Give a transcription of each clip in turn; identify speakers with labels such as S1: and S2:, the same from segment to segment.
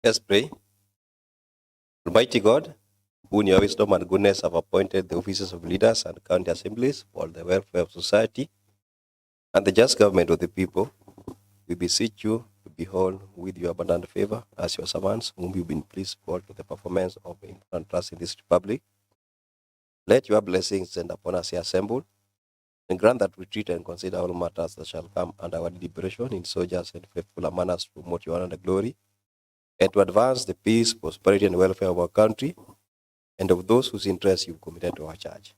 S1: Let's pray. Almighty God, who in your wisdom and goodness have appointed the offices of leaders and county assemblies for the welfare of society and the just government of the people, we beseech you to behold with your abundant favor as your servants, whom you've been pleased to call to the performance of important trust in this republic. Let your blessings descend upon us here assembled, and grant that we treat and consider all matters that shall come under our deliberation in so just and faithful a manner to promote your honor and glory, and to advance the peace, prosperity, and welfare of our country, and of those whose interests you've committed to our church.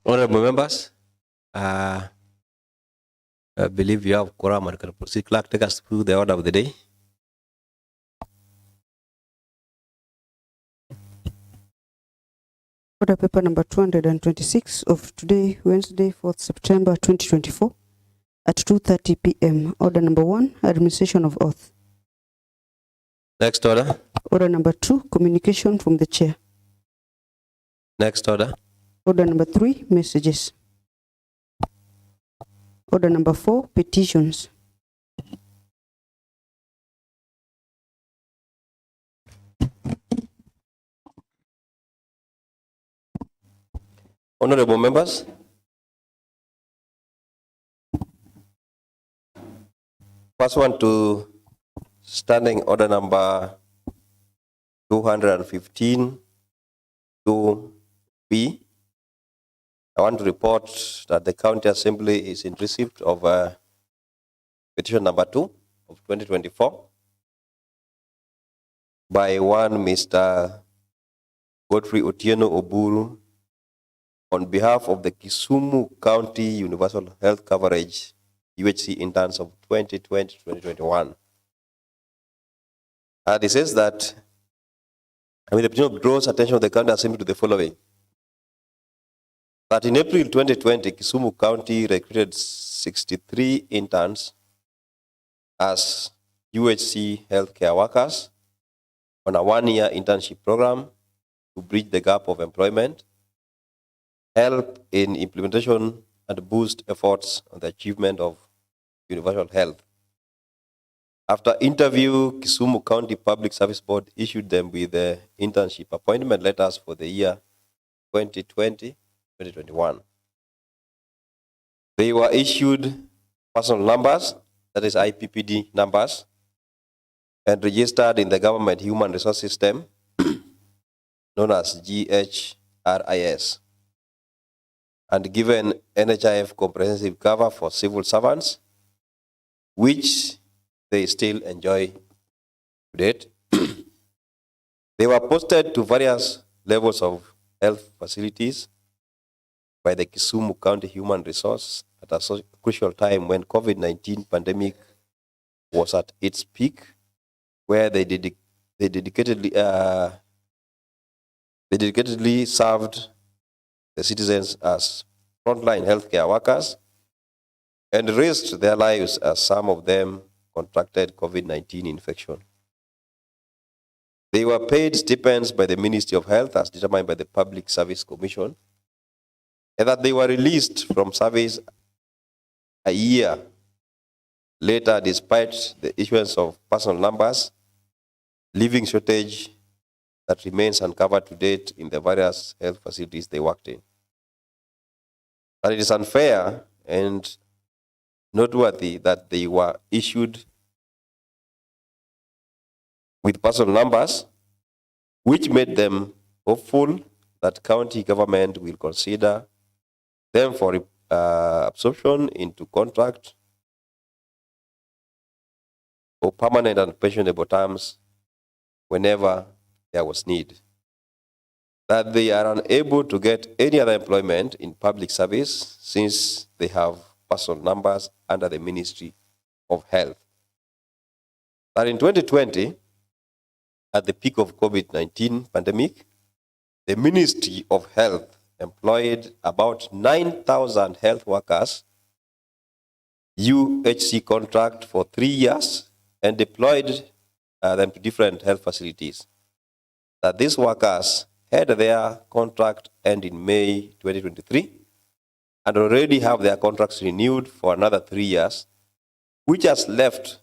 S1: Honorable members, I believe you have quorum and can proceed. Clerk, take us through the order of the day.
S2: Order paper number 226 of today, Wednesday, 4th September 2024 at 2:30 p.m. Order number 1, administration of oath.
S1: Next order.
S2: Order number 2, communication from the chair.
S1: Next order.
S2: Order number 3, messages. Order number 4, petitions.
S1: Honorable members, first one to standing order number 215 2B. I want to report that the county assembly is in receipt of petition number 2 of 2024 by one Mr. Godfrey Otieno Oburu on behalf of the Kisumu County Universal Health Coverage UHC interns of 2020-2021. It says that the petition draws attention of the county assembly to the following. that in April 2020, Kisumu County recruited 63 interns as UHC healthcare workers on a one-year internship program to bridge the gap of employment, help in implementation, and boost efforts on the achievement of universal health. After interview, Kisumu County Public Service Board issued them with the internship appointment letters for the year 2020-2021. They were issued personal numbers, that is IPPD numbers, and registered in the government human resource system known as GHRIS, and given NHIF comprehensive cover for civil servants, which they still enjoy to date. They were posted to various levels of health facilities by the Kisumu County Human Resource at a crucial time when COVID-19 pandemic was at its peak, where they dedicatedly served the citizens as frontline healthcare workers and risked their lives as some of them contracted COVID-19 infection. They were paid stipends by the Ministry of Health as determined by the Public Service Commission, and that they were released from service a year later despite the issuance of personal numbers, living shortage that remains uncovered to date in the various health facilities they worked in. But it is unfair and noteworthy that they were issued with personal numbers, which made them hopeful that county government will consider them for absorption into contract or permanent and pensionable terms whenever there was need. That they are unable to get any other employment in public service since they have personal numbers under the Ministry of Health. That in 2020, at the peak of COVID-19 pandemic, the Ministry of Health employed about 9,000 health workers, UHC contract for 3 years, and deployed them to different health facilities. That these workers had their contract end in May 2023 and already have their contracts renewed for another 3 years, which has left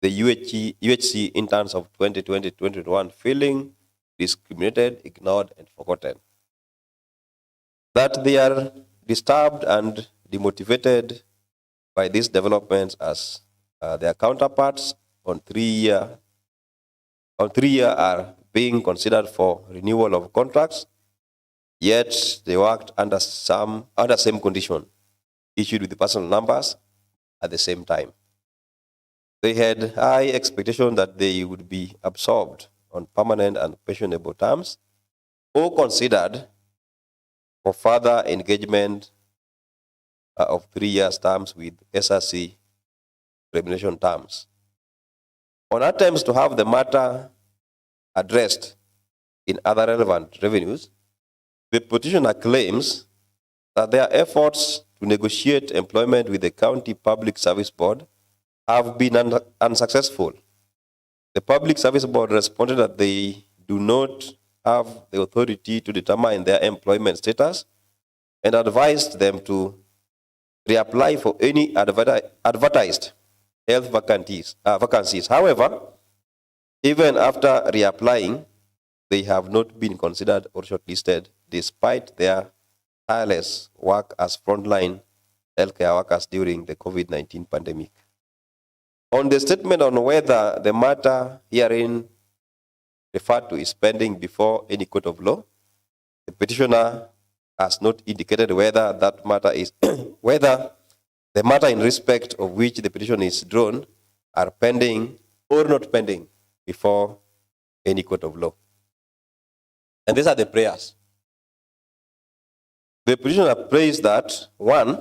S1: the UHC interns of 2020-2021 feeling discriminated, ignored, and forgotten. That they are disturbed and demotivated by these developments as their counterparts on 3-year are being considered for renewal of contracts, yet they worked under same condition, issued with the personal numbers at the same time. They had high expectation that they would be absorbed on permanent and pensionable terms or considered for further engagement of 3 years terms with SRC remuneration terms. On attempts to have the matter addressed in other relevant revenues, the petitioner claims that their efforts to negotiate employment with the County Public Service Board have been unsuccessful. The Public Service Board responded that they do not have the authority to determine their employment status and advised them to reapply for any advertised health vacancies. However, even after reapplying, they have not been considered or shortlisted despite their tireless work as frontline healthcare workers during the COVID-19 pandemic. On the statement on whether the matter herein referred to is pending before any court of law, the petitioner has not indicated whether that matter is whether the matter in respect of which the petition is drawn are pending or not pending before any court of law. And these are the prayers. The petitioner prays that, 1,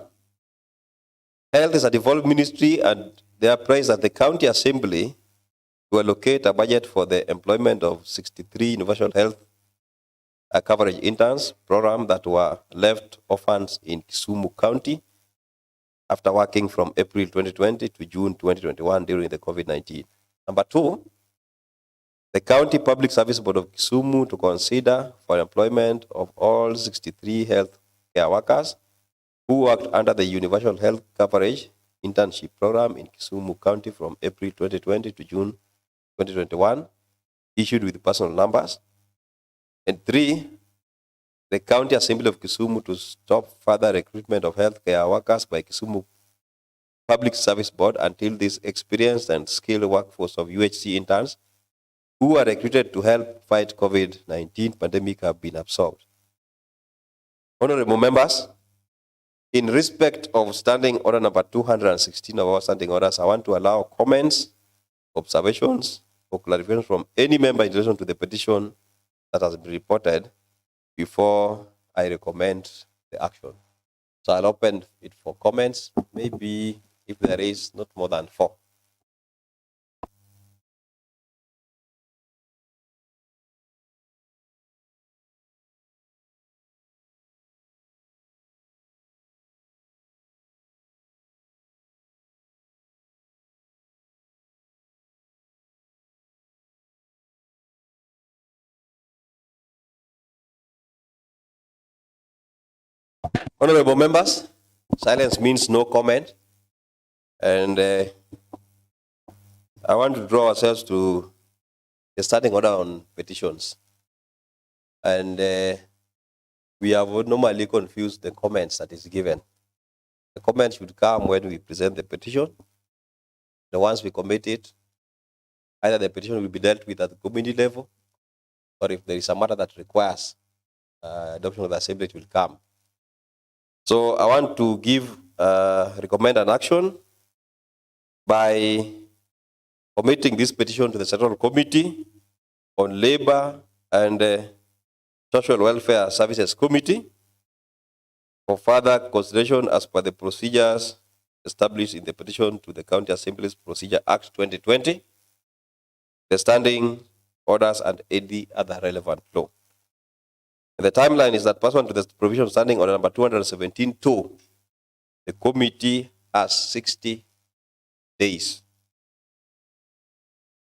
S1: health is a devolved ministry, and they prays that the county assembly to allocate a budget for the employment of 63 universal health coverage interns program that were left orphans in Kisumu County after working from April 2020 to June 2021 during the COVID-19. Number 2, the County Public Service Board of Kisumu to consider for employment of all 63 health care workers who worked under the Universal Health Coverage Internship Program in Kisumu County from April 2020 to June 2021, issued with personal numbers. And 3, the County Assembly of Kisumu to stop further recruitment of healthcare workers by Kisumu Public Service Board until this experienced and skilled workforce of UHC interns who are recruited to help fight COVID-19 pandemic have been absorbed. Honorable members, in respect of standing order number 216 of our standing orders, I want to allow comments, observations, or clarifications from any member in relation to the petition that has been reported before I recommend the action. So I'll open it for comments, maybe if there is not more than 4. Honorable members, silence means no comment. And I want to draw ourselves to the starting order on petitions. And we have normally confused the comments that is given. The comments should come when we present the petition. The ones we commit it, either the petition will be dealt with at the committee level, or if there is a matter that requires adoption of the assembly, it will come. So I want to recommend an action by committing this petition to the Central Committee on Labor and Social Welfare Services Committee for further consideration as per the procedures established in the petition to the County Assembly's Procedure Act 2020, the standing orders and any other relevant law. And the timeline is that pursuant to the provision standing order number 217-2, the committee has 60 days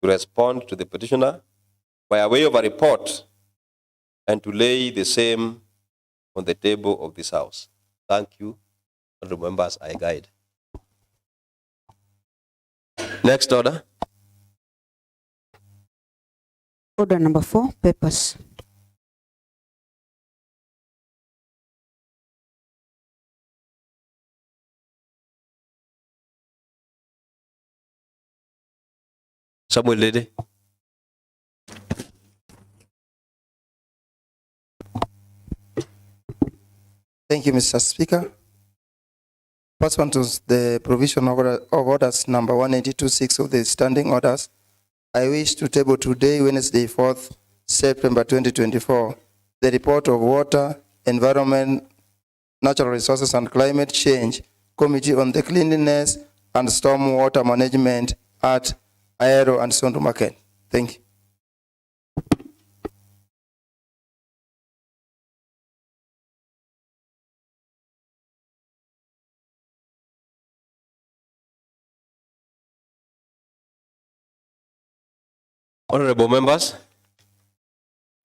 S1: to respond to the petitioner by way of a report and to lay the same on the table of this House. Thank you. And remember, as I guide. Next order.
S2: Order number 4, papers.
S1: Samuel Lede.
S3: Thank you, Mr. Speaker. Pursuant to the provision of orders number 182.6 of the standing orders, I wish to table today, Wednesday, 4th September 2024, the report of Water, Environment, Natural Resources and Climate Change Committee on the Cleanliness and Stormwater Management at Ahero and Sondu Market. Thank you.
S1: Honorable members,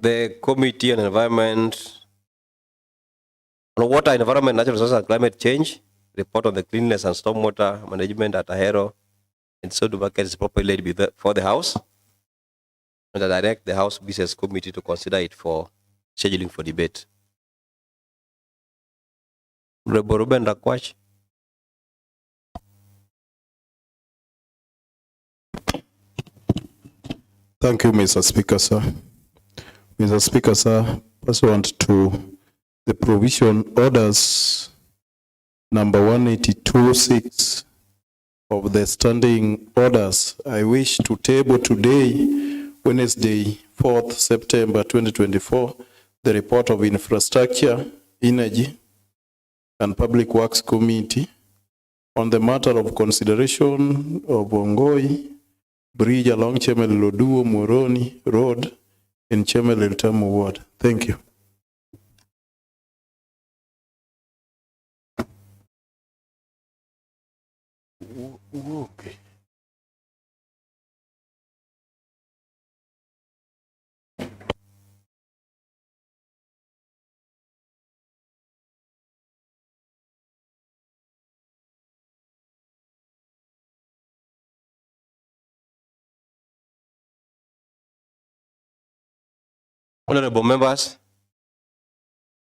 S1: the Committee on Environment, on Water, Environment, Natural Resources and Climate Change, report on the cleanliness and stormwater management at Ahero and Sondu Market is properly laid before the House, and I direct the House Business Committee to consider it for scheduling for debate. Honorable Ruben Rakwach.
S4: Thank you, Mr. Speaker, sir. Mr. Speaker, sir, pursuant to the provision orders number 182.6 of the standing orders, I wish to table today, Wednesday, 4th September 2024, the report of Infrastructure, Energy, and Public Works Committee on the matter of consideration of Ongoi Bridge along Chemelil Oduo Moroni Road in Chemelil Tamu Ward. Thank you. Okay.
S1: Honorable members,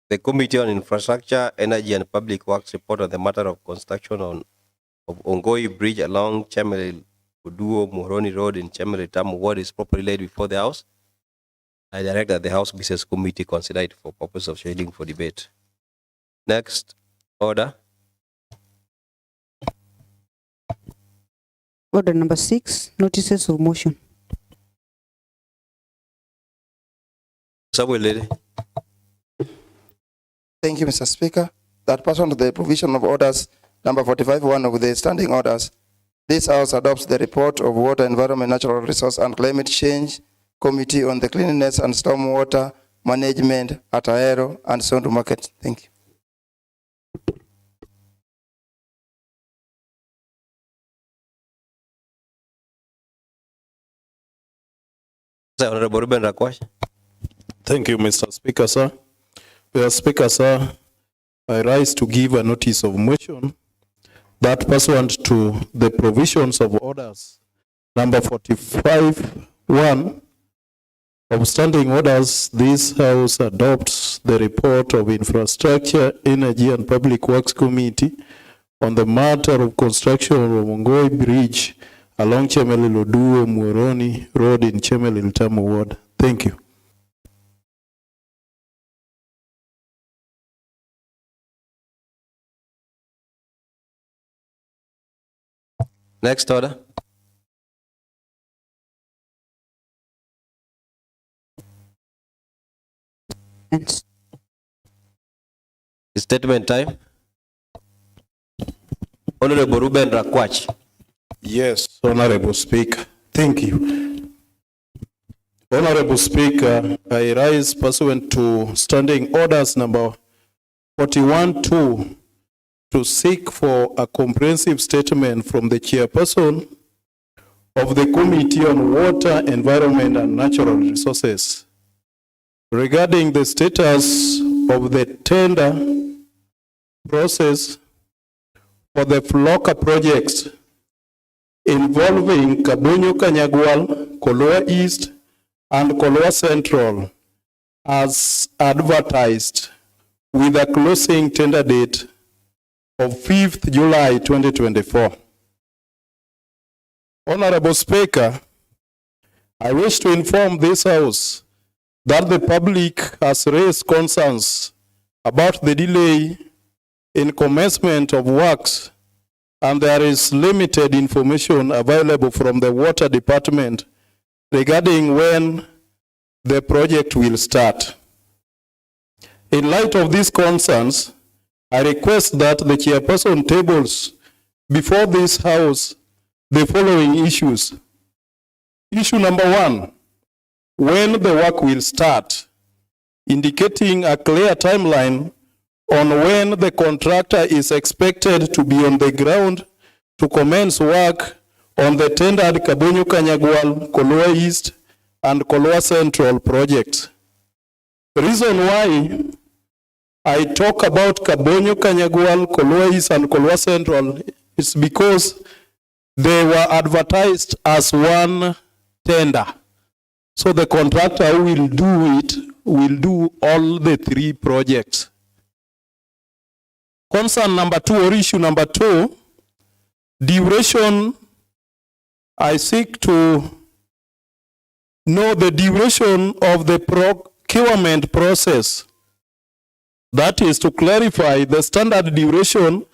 S1: the Committee on Infrastructure, Energy and Public Works report on the matter of construction of Ongoi Bridge along Chemelil Uduo Muhoroni Road in Chemelil Tamu Ward is properly laid before the House. I direct that the House Business Committee consider it for purpose of scheduling for debate. Next order.
S2: Order number 6, notices of motion.
S1: Samuel Lady.
S3: Thank you, Mr. Speaker. That pursuant to the provision of orders number 45(1) of the standing orders, this House adopts the report of Water, Environment, Natural Resource and Climate Change Committee on the Cleanliness and Stormwater Management at Ahero and Sondu Market. Thank you.
S1: Honorable Ruben Rakwash.
S4: Thank you, Mr. Speaker, sir. Mr. Speaker, sir, I rise to give a notice of motion that pursuant to the provisions of orders number 45(1) of standing orders, this House adopts the report of Infrastructure, Energy and Public Works Committee on the matter of construction of Ongoi Bridge along Chemelil Uduo Muhoroni Road in Chemelil Tamu Ward. Thank you.
S1: Next order.
S2: And
S1: Statement time. Honorable Ruben Rakwach.
S4: Yes, Honorable Speaker. Thank you. Honorable Speaker, I rise pursuant to standing orders number 41(2) to seek for a comprehensive statement from the chairperson of the Committee on Water, Environment and Natural Resources regarding the status of the tender process for the Floka projects involving Kabunyu Kanyagwal, Koloa East, and Koloa Central as advertised with a closing tender date of 5th July 2024. Honorable Speaker, I wish to inform this House that the public has raised concerns about the delay in commencement of works, and there is limited information available from the Water Department regarding when the project will start. In light of these concerns, I request that the chairperson tables before this House the following issues. Issue number 1, when the work will start, indicating a clear timeline on when the contractor is expected to be on the ground to commence work on the tendered Kabunyu Kanyagwal, Koloa East, and Koloa Central projects. The reason why I talk about Kabunyu Kanyagwal, Koloa East, and Koloa Central is because they were advertised as one tender. So the contractor who will do it will do all the 3 projects. Concern number 2, or issue number 2, duration. I seek to know the duration of the procurement process. That is to clarify the standard duration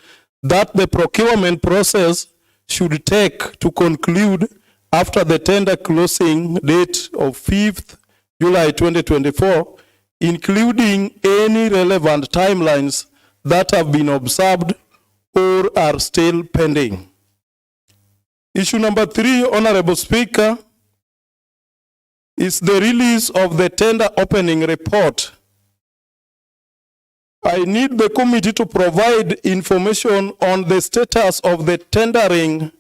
S4: that the procurement process should take to conclude after the tender closing date of 5th July 2024, including any relevant timelines that have been observed or are still pending. Issue number 3, Honorable Speaker, is the release of the tender opening report. I need the committee to provide information on the status of the tendering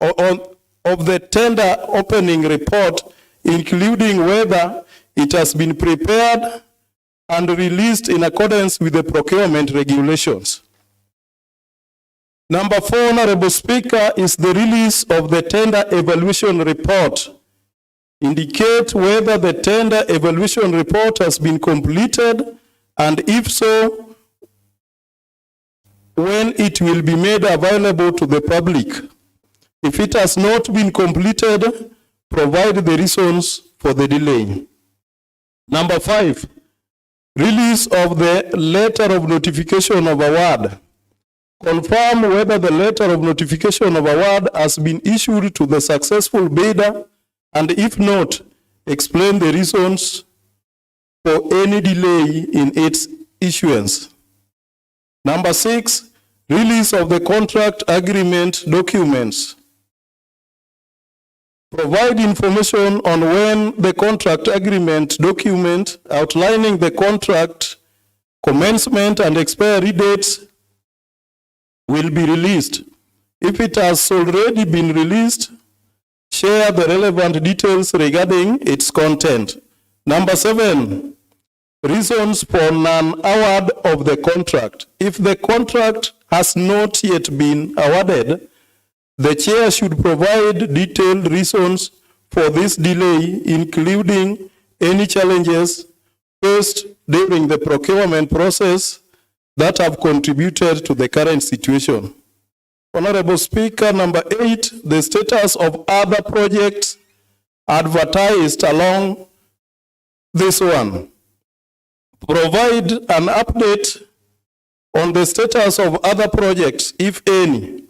S4: of the tender opening report, including whether it has been prepared and released in accordance with the procurement regulations. Number 4, Honorable Speaker, is the release of the tender evaluation report. Indicate whether the tender evaluation report has been completed, and if so, when it will be made available to the public. If it has not been completed, provide the reasons for the delay. Number 5, release of the letter of notification of award. Confirm whether the letter of notification of award has been issued to the successful bidder, and if not, explain the reasons for any delay in its issuance. Number 6, release of the contract agreement documents. Provide information on when the contract agreement document outlining the contract commencement and expiry dates will be released. If it has already been released, share the relevant details regarding its content. Number 7, reasons for non-award of the contract. If the contract has not yet been awarded, the chair should provide detailed reasons for this delay, including any challenges faced during the procurement process that have contributed to the current situation. Honorable Speaker, number 8, the status of other projects advertised along this one. Provide an update on the status of other projects, if any,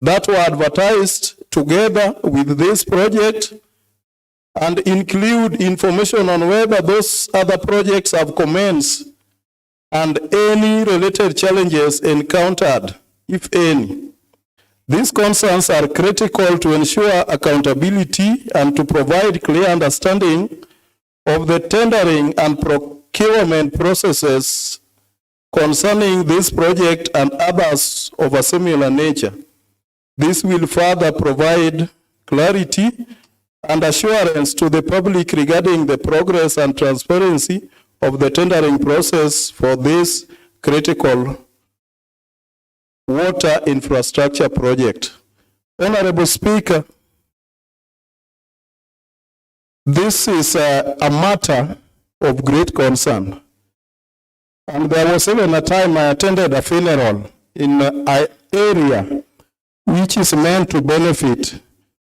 S4: that were advertised together with this project, and include information on whether those other projects have commenced and any related challenges encountered, if any. These concerns are critical to ensure accountability and to provide clear understanding of the tendering and procurement processes concerning this project and others of a similar nature. This will further provide clarity and assurance to the public regarding the progress and transparency of the tendering process for this critical water infrastructure project. Honorable Speaker, this is a matter of great concern. And there was even a time I attended a funeral in an area which is meant to benefit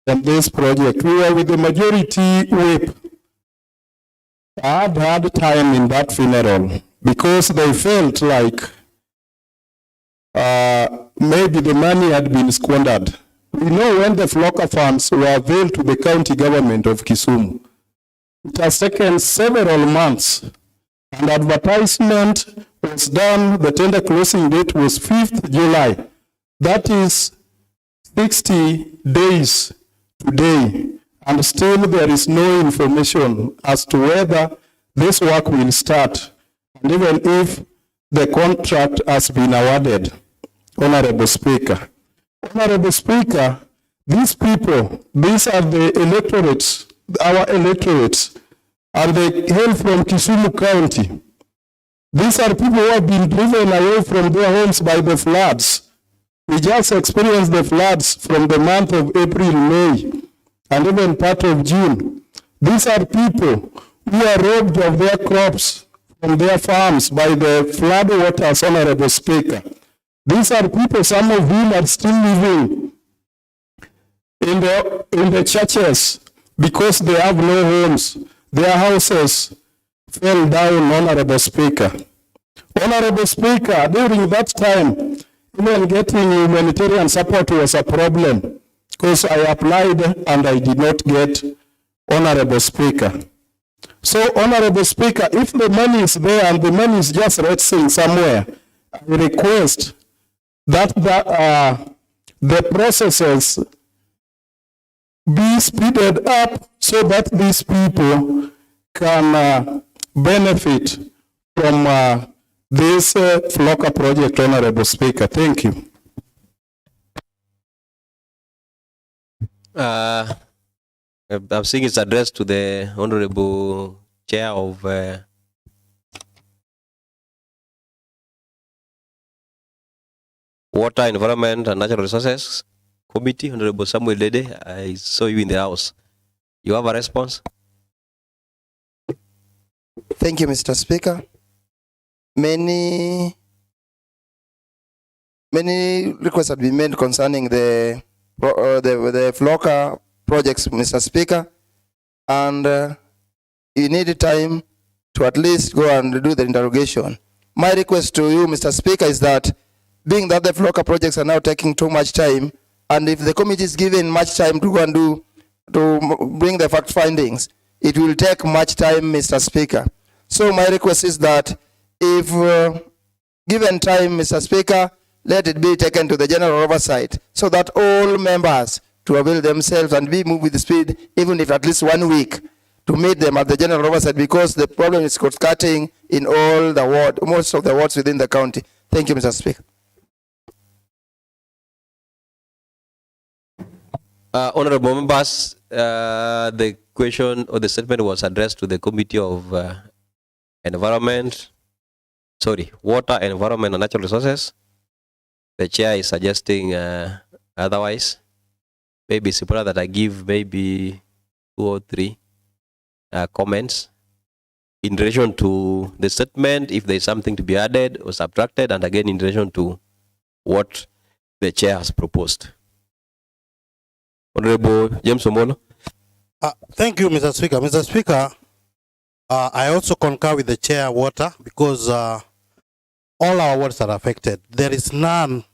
S4: from this project. We were with the majority whip. I had time in that funeral because they felt like maybe the money had been squandered. We know when the Flocker funds were availed to the county government of Kisumu, it has taken several months, and advertisement was done. The tender closing date was 5th July. That is 60 days today, and still there is no information as to whether this work will start, and even if the contract has been awarded. Honorable Speaker. Honorable Speaker, these people, these are the electorates, our electorates, and they hail from Kisumu County. These are people who have been driven away from their homes by the floods. We just experienced the floods from the month of April, May, and even part of June. These are people who are robbed of their crops from their farms by the flood waters, Honorable Speaker. These are people, some of whom are still living in the churches because they have no homes. Their houses fell down, Honorable Speaker. Honorable Speaker, during that time, even getting humanitarian support was a problem because I applied and I did not get, Honorable Speaker. So, Honorable Speaker, if the money is there and the money is just resting somewhere, I request that the processes be speeded up so that these people can benefit from this Flocker project, Honorable Speaker. Thank you.
S1: I'm seeing it's addressed to the Honorable Chair of Water, Environment and Natural Resources Committee, Honorable Samuel Dede. I saw you in the house. You have a response?
S3: Thank you, Mr. Speaker. Many requests have been made concerning the Flocker projects, Mr. Speaker, and you need time to at least go and do the interrogation. My request to you, Mr. Speaker, is that being that the Flocker projects are now taking too much time, and if the committee is given much time to go and to bring the fact findings, it will take much time, Mr. Speaker. So my request is that if given time, Mr. Speaker, let it be taken to the general oversight so that all members to avail themselves and be moved with speed, even if at least 1 week, to meet them at the general oversight, because the problem is cost cutting in all the ward, most of the wards within the county. Thank you, Mr. Speaker.
S1: Honorable members, the question or the statement was addressed to the Committee of Water, Environment and Natural Resources. The chair is suggesting otherwise. Maybe it's important that I give maybe 2 or 3 comments in relation to the statement, if there is something to be added or subtracted, and again in relation to what the chair has proposed. Honorable James Omolo.
S5: Thank you, Mr. Speaker. Mr. Speaker, I also concur with the chair water, because all our wards are affected. There is none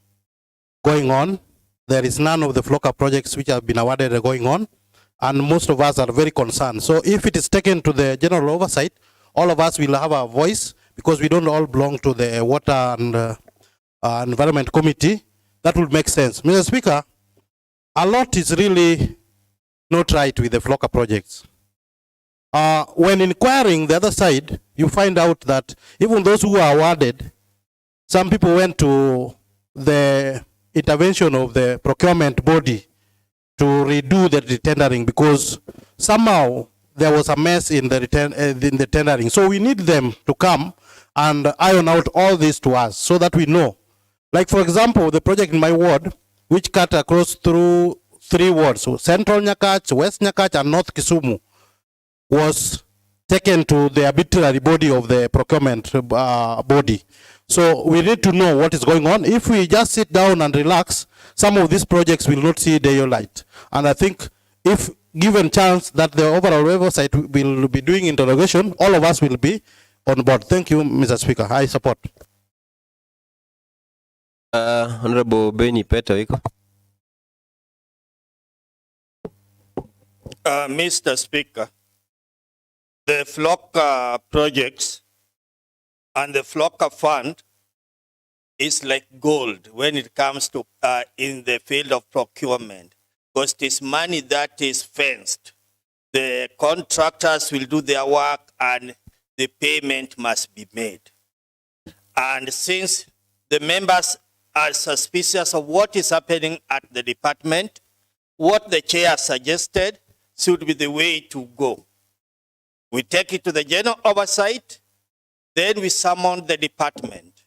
S5: going on. There is none of the Flocker projects which have been awarded going on, and most of us are very concerned. So if it is taken to the general oversight, all of us will have a voice, because we don't all belong to the Water and Environment Committee. That would make sense. Mr. Speaker, a lot is really not right with the Flocker projects. When inquiring the other side, you find out that even those who are awarded, some people went to the intervention of the procurement body to redo the tendering, because somehow there was a mess in the tendering. So we need them to come and iron out all this to us so that we know. Like, for example, the project in my ward, which cut across through 3 wards, so Central Nyakach, West Nyakach, and North Kisumu, was taken to the arbitrary body of the procurement body. So we need to know what is going on. If we just sit down and relax, some of these projects will not see daylight. And I think if given chance that the overall oversight will be doing interrogation, all of us will be on board. Thank you, Mr. Speaker. I support.
S1: Honorable Benny Peter.
S6: Mr. Speaker, the Flocker projects and the Flocker fund is like gold when it comes to in the field of procurement, because it is money that is fenced. The contractors will do their work and the payment must be made. And since the members are suspicious of what is happening at the department, what the chair suggested should be the way to go. We take it to the general oversight, then we summon the department.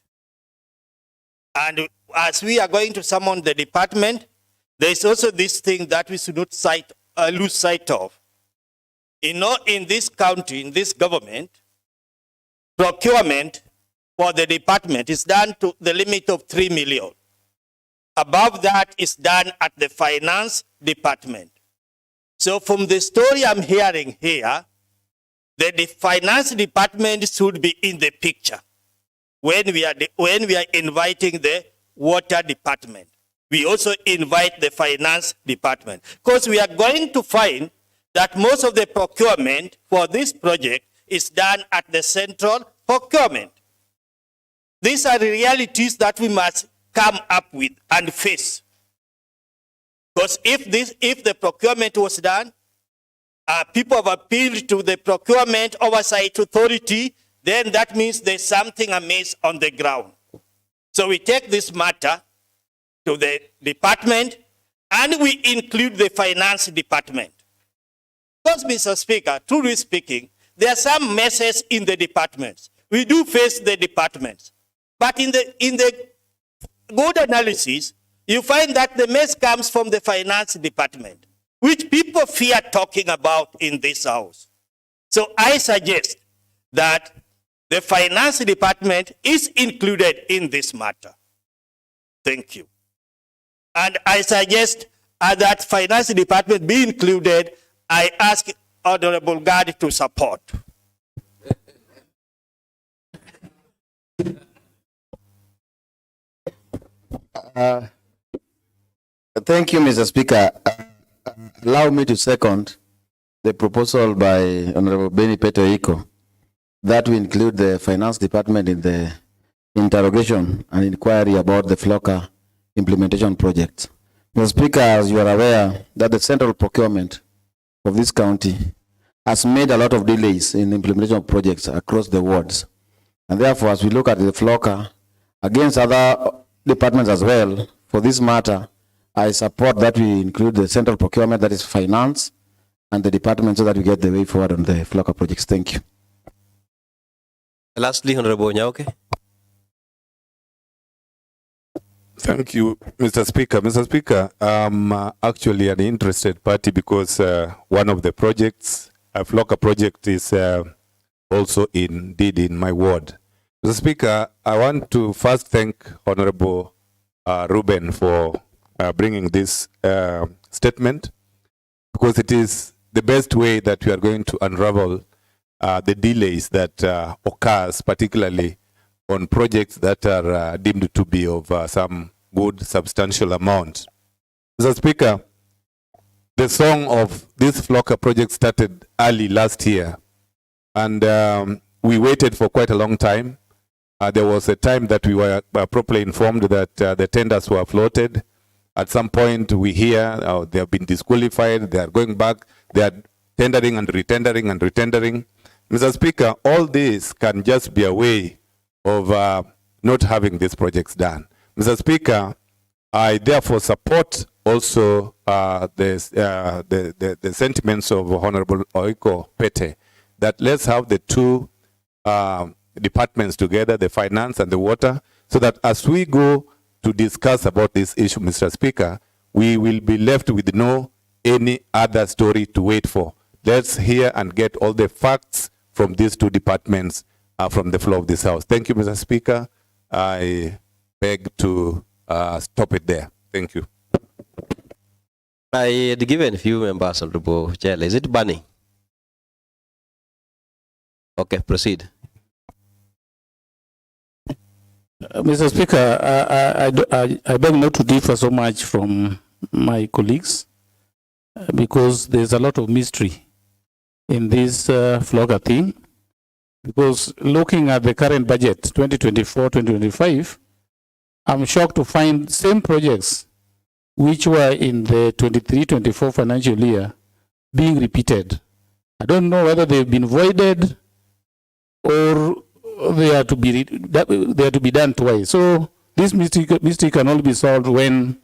S6: And as we are going to summon the department, there is also this thing that we should not lose sight of. In this county, in this government, procurement for the department is done to the limit of 3 million. Above that is done at the finance department. So from the story I'm hearing here, the finance department should be in the picture when we are inviting the water department. We also invite the finance department, because we are going to find that most of the procurement for this project is done at the central procurement. These are the realities that we must come up with and face. Because if the procurement was done, people have appealed to the Procurement Oversight Authority then that means there's something amiss on the ground. So we take this matter to the department and we include the finance department. Because, Mr. Speaker, truly speaking, there are some messes in the departments. We do face the departments. But in the good analysis, you find that the mess comes from the finance department, which people fear talking about in this house. So I suggest that the finance department is included in this matter. Thank you. And I suggest that finance department be included. I ask Honorable Gadi to support.
S7: Thank you, Mr. Speaker. Allow me to second the proposal by Honorable Benny Peter Iko that we include the finance department in the interrogation and inquiry about the FLOCA implementation project. Mr. Speaker, as you are aware that the central procurement of this county has made a lot of delays in the implementation of projects across the wards. And therefore, as we look at the FLOCA against other departments as well, for this matter, I support that we include the central procurement, that is finance, and the department so that we get the way forward on the FLOCA projects. Thank you.
S1: Lastly, Honorable Nyauke.
S8: Thank you, Mr. Speaker. Mr. Speaker, I'm actually an interested party because one of the projects, a FLOCA project, is also indeed in my ward. Mr. Speaker, I want to first thank Honorable Ruben for bringing this statement, because it is the best way that we are going to unravel the delays that occurs, particularly on projects that are deemed to be of some good substantial amount. Mr. Speaker, the song of this FLOCA project started early last year, and we waited for quite a long time. There was a time that we were properly informed that the tenders were floated. At some point we hear they have been disqualified, they are going back, they are tendering and retendering and retendering. Mr. Speaker, all this can just be a way of not having these projects done. Mr. Speaker, I therefore support also the sentiments of Honorable Oiko Pete, that let's have the two departments together, the finance and the water, so that as we go to discuss about this issue, Mr. Speaker, we will be left with no any other story to wait for. Let's hear and get all the facts from these two departments from the floor of this House. Thank you, Mr. Speaker. I beg to stop it there. Thank you.
S1: I had given a few members of the board. Chair, is it burning? Okay, proceed.
S9: Mr. Speaker, I beg not to differ so much from my colleagues because there's a lot of mystery in this FLOCA thing. Because looking at the current budget, 2024-2025, I'm shocked to find same projects which were in the 23-24 financial year being repeated. I don't know whether they've been voided or they are to be done twice. So this mystery can only be solved when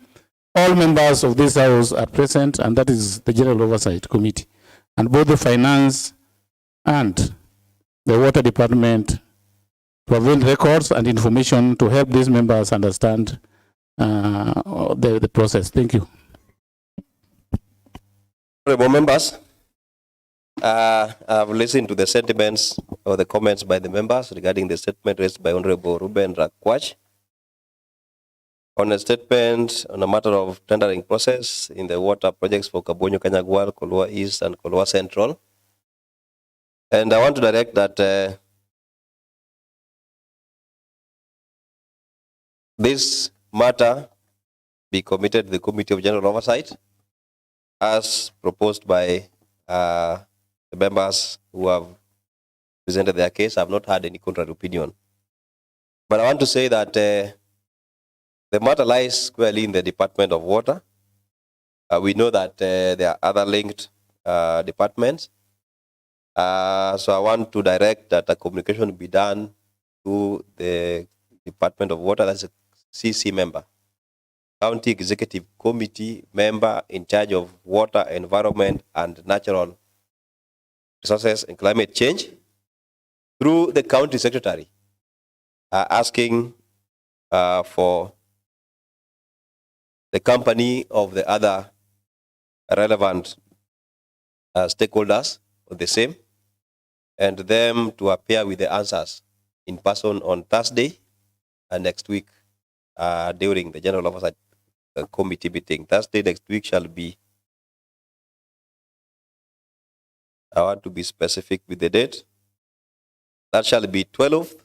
S9: all members of this House are present, and that is the General Oversight Committee. And both the Finance and the Water Department to avail records and information to help these members understand the process. Thank you.
S1: Honorable members, I've listened to the sentiments or the comments by the members regarding the statement raised by Honorable Ruben Rakwach on a statement on a matter of tendering process in the water projects for Kabonyo, Kanyagwal, Kolua East, and Kolua Central. And I want to direct that this matter be committed to the Committee of General Oversight as proposed by the members who have presented their case. I have not had any contrary opinion. But I want to say that the matter lies squarely in the Department of Water. We know that there are other linked departments. So I want to direct that a communication be done to the Department of Water, that's a CC member, County Executive Committee member in charge of water, environment, and natural resources and climate change, through the county secretary, asking for the company of the other relevant stakeholders of the same, and them to appear with the answers in person on Thursday and next week during the General Oversight Committee meeting. Thursday next week shall be, I want to be specific with the date, that shall be 12th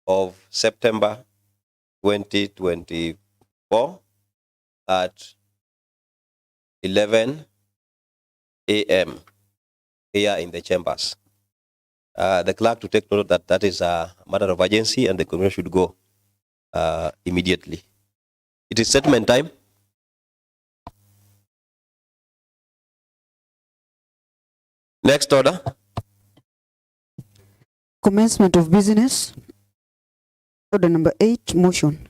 S1: of September 2024 at 11 a.m. here in the chambers. The clerk to take note that that is a matter of urgency and the commission should go immediately. It is settlement time. Next order.
S2: Commencement of business. Order number 8, motion.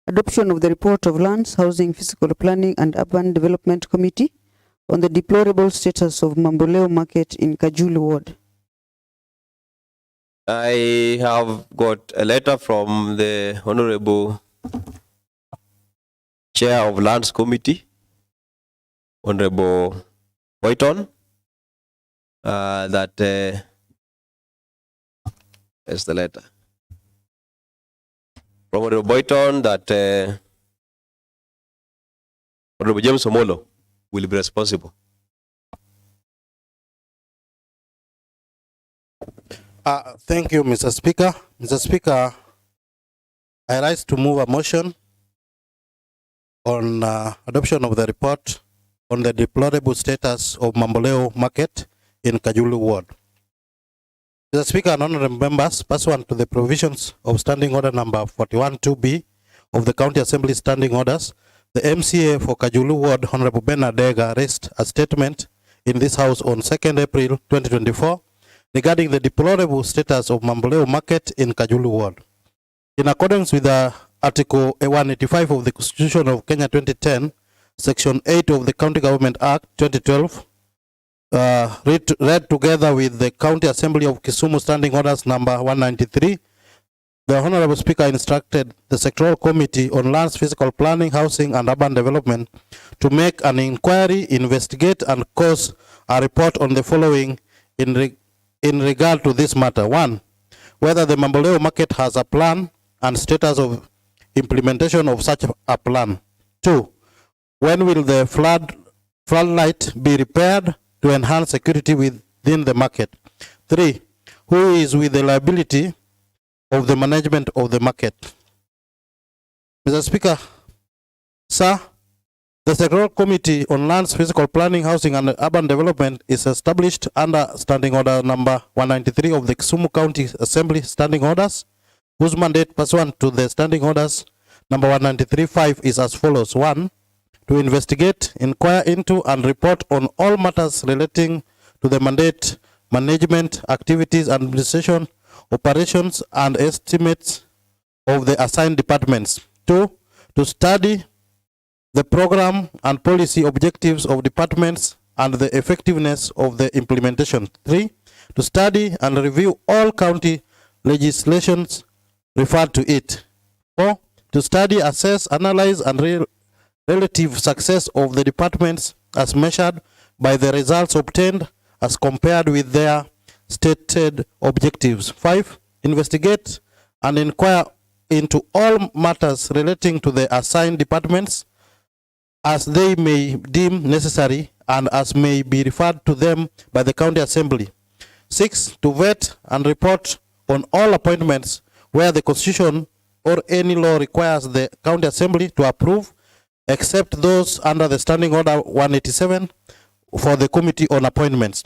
S2: Adoption of the report of Lands, Housing, Physical Planning and Urban Development Committee on the deplorable status of Mamboleo Market in Kajulu Ward.
S1: I have got a letter from the Honorable Chair of Lands Committee, Honorable Boyton, that is the letter. From Honorable Boyton that Honorable James Omolo will be responsible.
S5: Thank you, Mr. Speaker. Mr. Speaker, I rise to move a motion on adoption of the report on the deplorable status of Mamboleo Market in Kajulu Ward. Mr. Speaker and honorable members, pursuant to the provisions of Standing Order number 41-2B of the County Assembly Standing Orders, the MCA for Kajulu Ward, Honorable Ben Adega, raised a statement in this House on 2nd April 2024 regarding the deplorable status of Mamboleo Market in Kajulu Ward. In accordance with Article 185 of the Constitution of Kenya 2010, Section 8 of the County Government Act 2012, read together with the County Assembly of Kisumu Standing Orders number 193, the Honorable Speaker instructed the Sectoral Committee on Lands, Physical Planning, Housing and Urban Development to make an inquiry, investigate and cause a report on the following in regard to this matter. 1. Whether the Mamboleo Market has a plan and status of implementation of such a plan. 2. When will the floodlight be repaired to enhance security within the market? 3. Who is with the liability of the management of the market? Mr. Speaker, sir, the Sectoral Committee on Lands, Physical Planning, Housing and Urban Development is established under Standing Order number 193 of the Kisumu County Assembly Standing Orders, whose mandate pursuant to the Standing Orders number 193.5 is as follows. 1. To investigate, inquire into and report on all matters relating to the mandate, management, activities, administration, operations and estimates of the assigned departments. 2. To study the program and policy objectives of departments and the effectiveness of the implementation. 3. To study and review all county legislations referred to it. 4. To study, assess, analyze and relative success of the departments as measured by the results obtained as compared with their stated objectives. 5. Investigate and inquire into all matters relating to the assigned departments as they may deem necessary and as may be referred to them by the County Assembly. 6. To vet and report on all appointments where the Constitution or any law requires the County Assembly to approve, except those under the Standing Order 187 for the Committee on Appointments.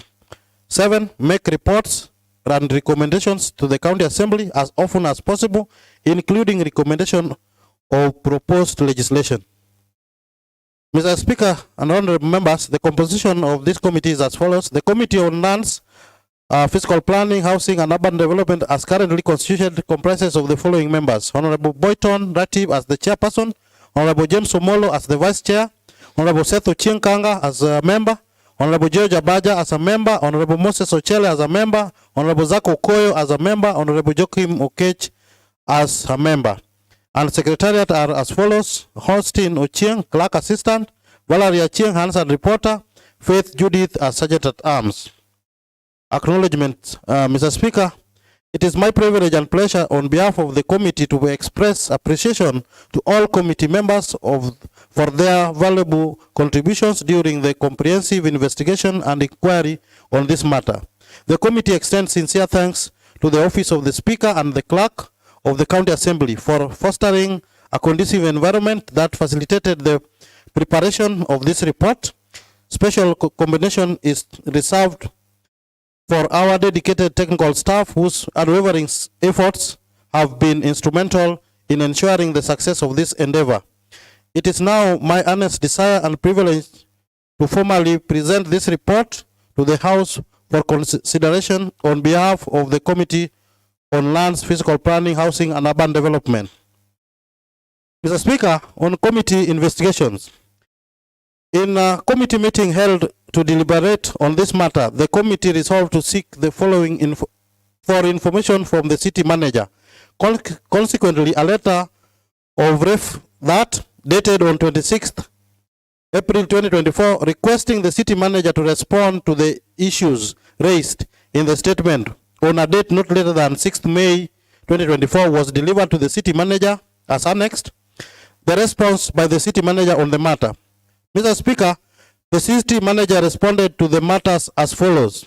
S5: 7. Make reports and recommendations to the County Assembly as often as possible, including recommendation of proposed legislation. Mr. Speaker and honorable members, the composition of this committee is as follows. The Committee on Lands, Fiscal Planning, Housing and Urban Development as currently constituted comprises of the following members. Honorable Boyton Ratib as the chairperson, Honorable James Omolo as the vice chair, Honorable Seth Ochieng as a member, Honorable George Abaja as a member, Honorable Moses Ochele as a member, Honorable Zach Okoyo as a member, Honorable Joachim Okech as a member. And secretariat are as follows: Holstein Ochieng, clerk assistant, Valerie Ochieng, hands and reporter, Faith Judith as sergeant at arms. Acknowledgement, Mr. Speaker, it is my privilege and pleasure on behalf of the committee to express appreciation to all committee members for their valuable contributions during the comprehensive investigation and inquiry on this matter. The committee extends sincere thanks to the Office of the Speaker and the Clerk of the County Assembly for fostering a conducive environment that facilitated the preparation of this report. Special combination is reserved for our dedicated technical staff whose unwavering efforts have been instrumental in ensuring the success of this endeavor. It is now my earnest desire and privilege to formally present this report to the House for consideration on behalf of the Committee on Lands, Physical Planning, Housing and Urban Development. Mr. Speaker, on committee investigations. In a committee meeting held to deliberate on this matter, the committee resolved to seek the following for information from the city manager. Consequently, a letter of ref that dated on 26th April 2024 requesting the city manager to respond to the issues raised in the statement on a date not later than 6th May 2024 was delivered to the city manager as annexed. The response by the city manager on the matter. Mr. Speaker, the city manager responded to the matters as follows.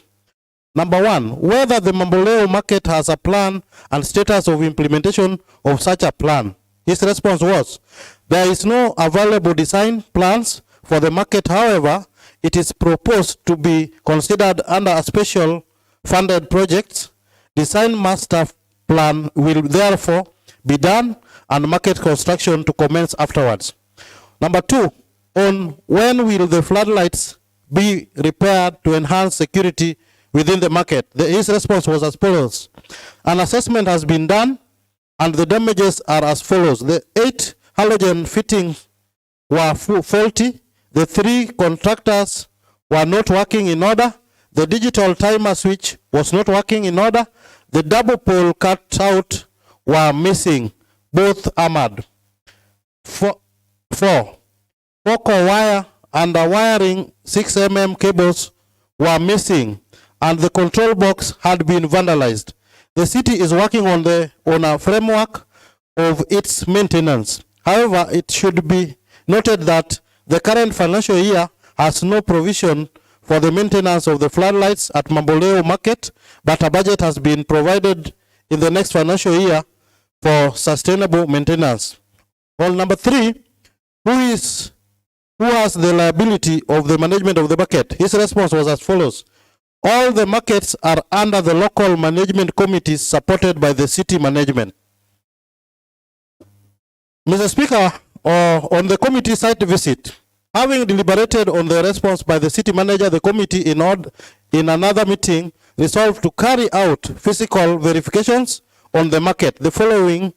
S5: Number one, whether the Mamboleo market has a plan and status of implementation of such a plan. His response was, there is no available design plans for the market. However, it is proposed to be considered under a special funded project. Design master plan will therefore be done and market construction to commence afterwards. Number two, on when will the floodlights be repaired to enhance security within the market? His response was as follows. An assessment has been done and the damages are as follows. The 8 halogen fittings were faulty. The 3 contractors were not working in order. The digital timer switch was not working in order. The double pole cutout were missing, both armored. 4. Focal wire and the wiring 6 mm cables were missing and the control box had been vandalized. The city is working on a framework of its maintenance. However, it should be noted that the current financial year has no provision for the maintenance of the floodlights at Mamboleo Market, but a budget has been provided in the next financial year for sustainable maintenance. Well, number 3, who has the liability of the management of the market? His response was as follows. All the markets are under the local management committees supported by the city management. Mr. Speaker, on the committee site visit, having deliberated on the response by the city manager, the committee in another meeting resolved to carry out physical verifications on the market. The following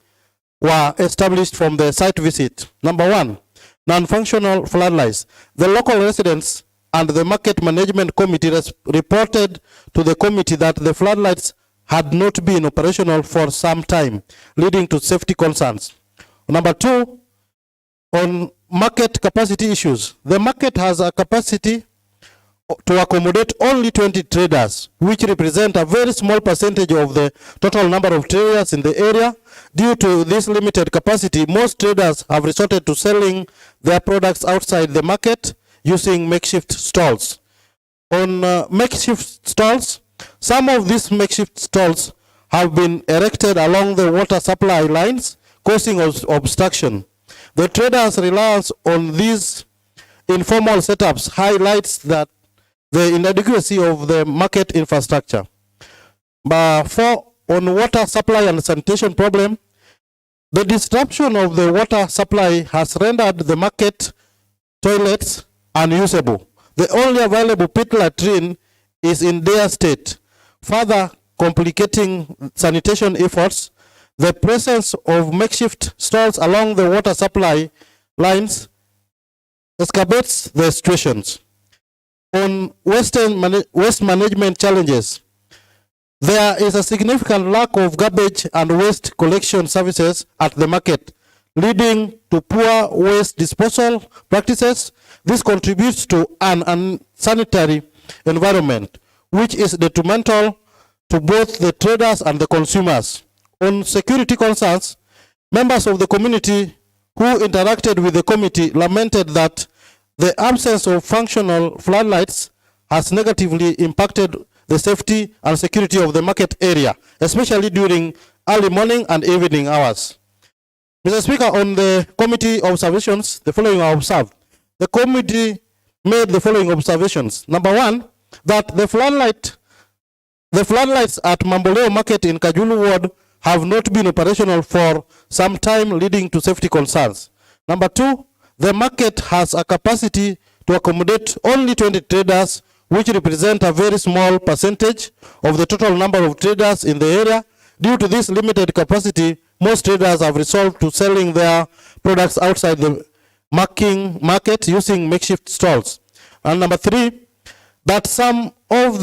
S5: were established from the site visit. Number 1, non-functional floodlights. The local residents and the market management committee reported to the committee that the floodlights had not been operational for some time, leading to safety concerns. Number 2, on market capacity issues. The market has a capacity to accommodate only 20 traders, which represent a very small percentage of the total number of traders in the area. Due to this limited capacity, most traders have resorted to selling their products outside the market using makeshift stalls. On makeshift stalls, some of these makeshift stalls have been erected along the water supply lines, causing obstruction. The traders' reliance on these informal setups highlights that the inadequacy of the market infrastructure. But 4, on water supply and sanitation problem, the disruption of the water supply has rendered the market toilets unusable. The only available pit latrine is in dire state. further complicating sanitation efforts. The presence of makeshift stalls along the water supply lines exacerbates the situations. On waste management challenges, there is a significant lack of garbage and waste collection services at the market, leading to poor waste disposal practices. This contributes to an unsanitary environment, which is detrimental to both the traders and the consumers. On security concerns, members of the community who interacted with the committee lamented that the absence of functional floodlights has negatively impacted the safety and security of the market area, especially during early morning and evening hours. Mr. Speaker, on the committee observations, the following are observed. The committee made the following observations. Number one, that the floodlights at Mamboleo Market in Kajulu Ward have not been operational for some time, leading to safety concerns. Number two, the market has a capacity to accommodate only 20 traders, which represent a very small percentage of the total number of traders in the area. Due to this limited capacity, most traders have resolved to selling their products outside the market using makeshift stalls. And number three, that some of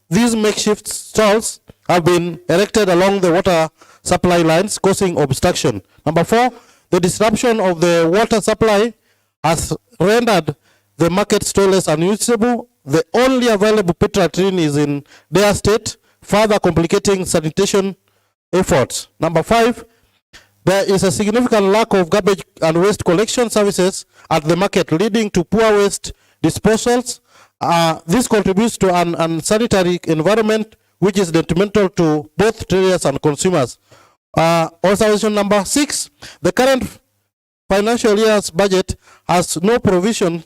S5: these makeshift stalls have been erected along the water supply lines, causing obstruction. Number four, the disruption of the water supply has rendered the market stalls unusable. The only available pit latrine is in their state, further complicating sanitation efforts. Number five, there is a significant lack of garbage and waste collection services at the market, leading to poor waste disposals. This contributes to an unsanitary environment, which is detrimental to both traders and consumers. Observation number 6, the current financial year's budget has no provisions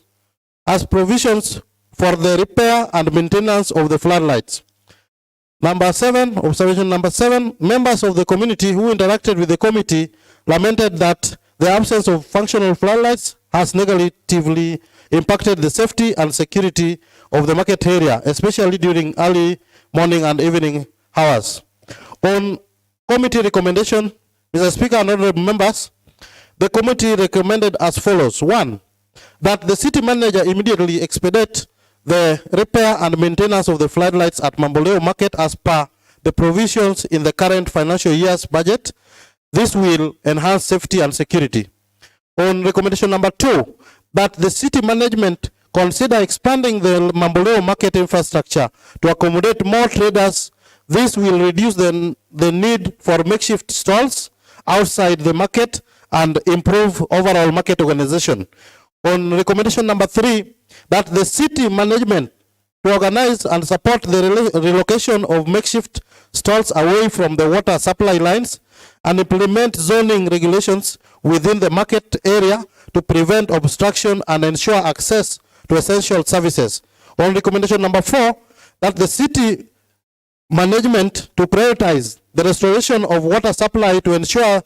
S5: for the repair and maintenance of the floodlights. Number 7, observation number 7, members of the community who interacted with the committee lamented that the absence of functional floodlights has negatively impacted the safety and security of the market area, especially during early morning and evening hours. On committee recommendation, Mr. Speaker and honorable members, the committee recommended as follows. 1, that the city manager immediately expedite the repair and maintenance of the floodlights at Mamboleo Market as per the provisions in the current financial year's budget. This will enhance safety and security. On recommendation number 2, that the city management consider expanding the Mamboleo Market infrastructure to accommodate more traders. This will reduce the need for makeshift stalls outside the market and improve overall market organization. On recommendation number 3, that the city management to organize and support the relocation of makeshift stalls away from the water supply lines and implement zoning regulations within the market area to prevent obstruction and ensure access to essential services. On recommendation number 4, that the city management to prioritize the restoration of water supply to ensure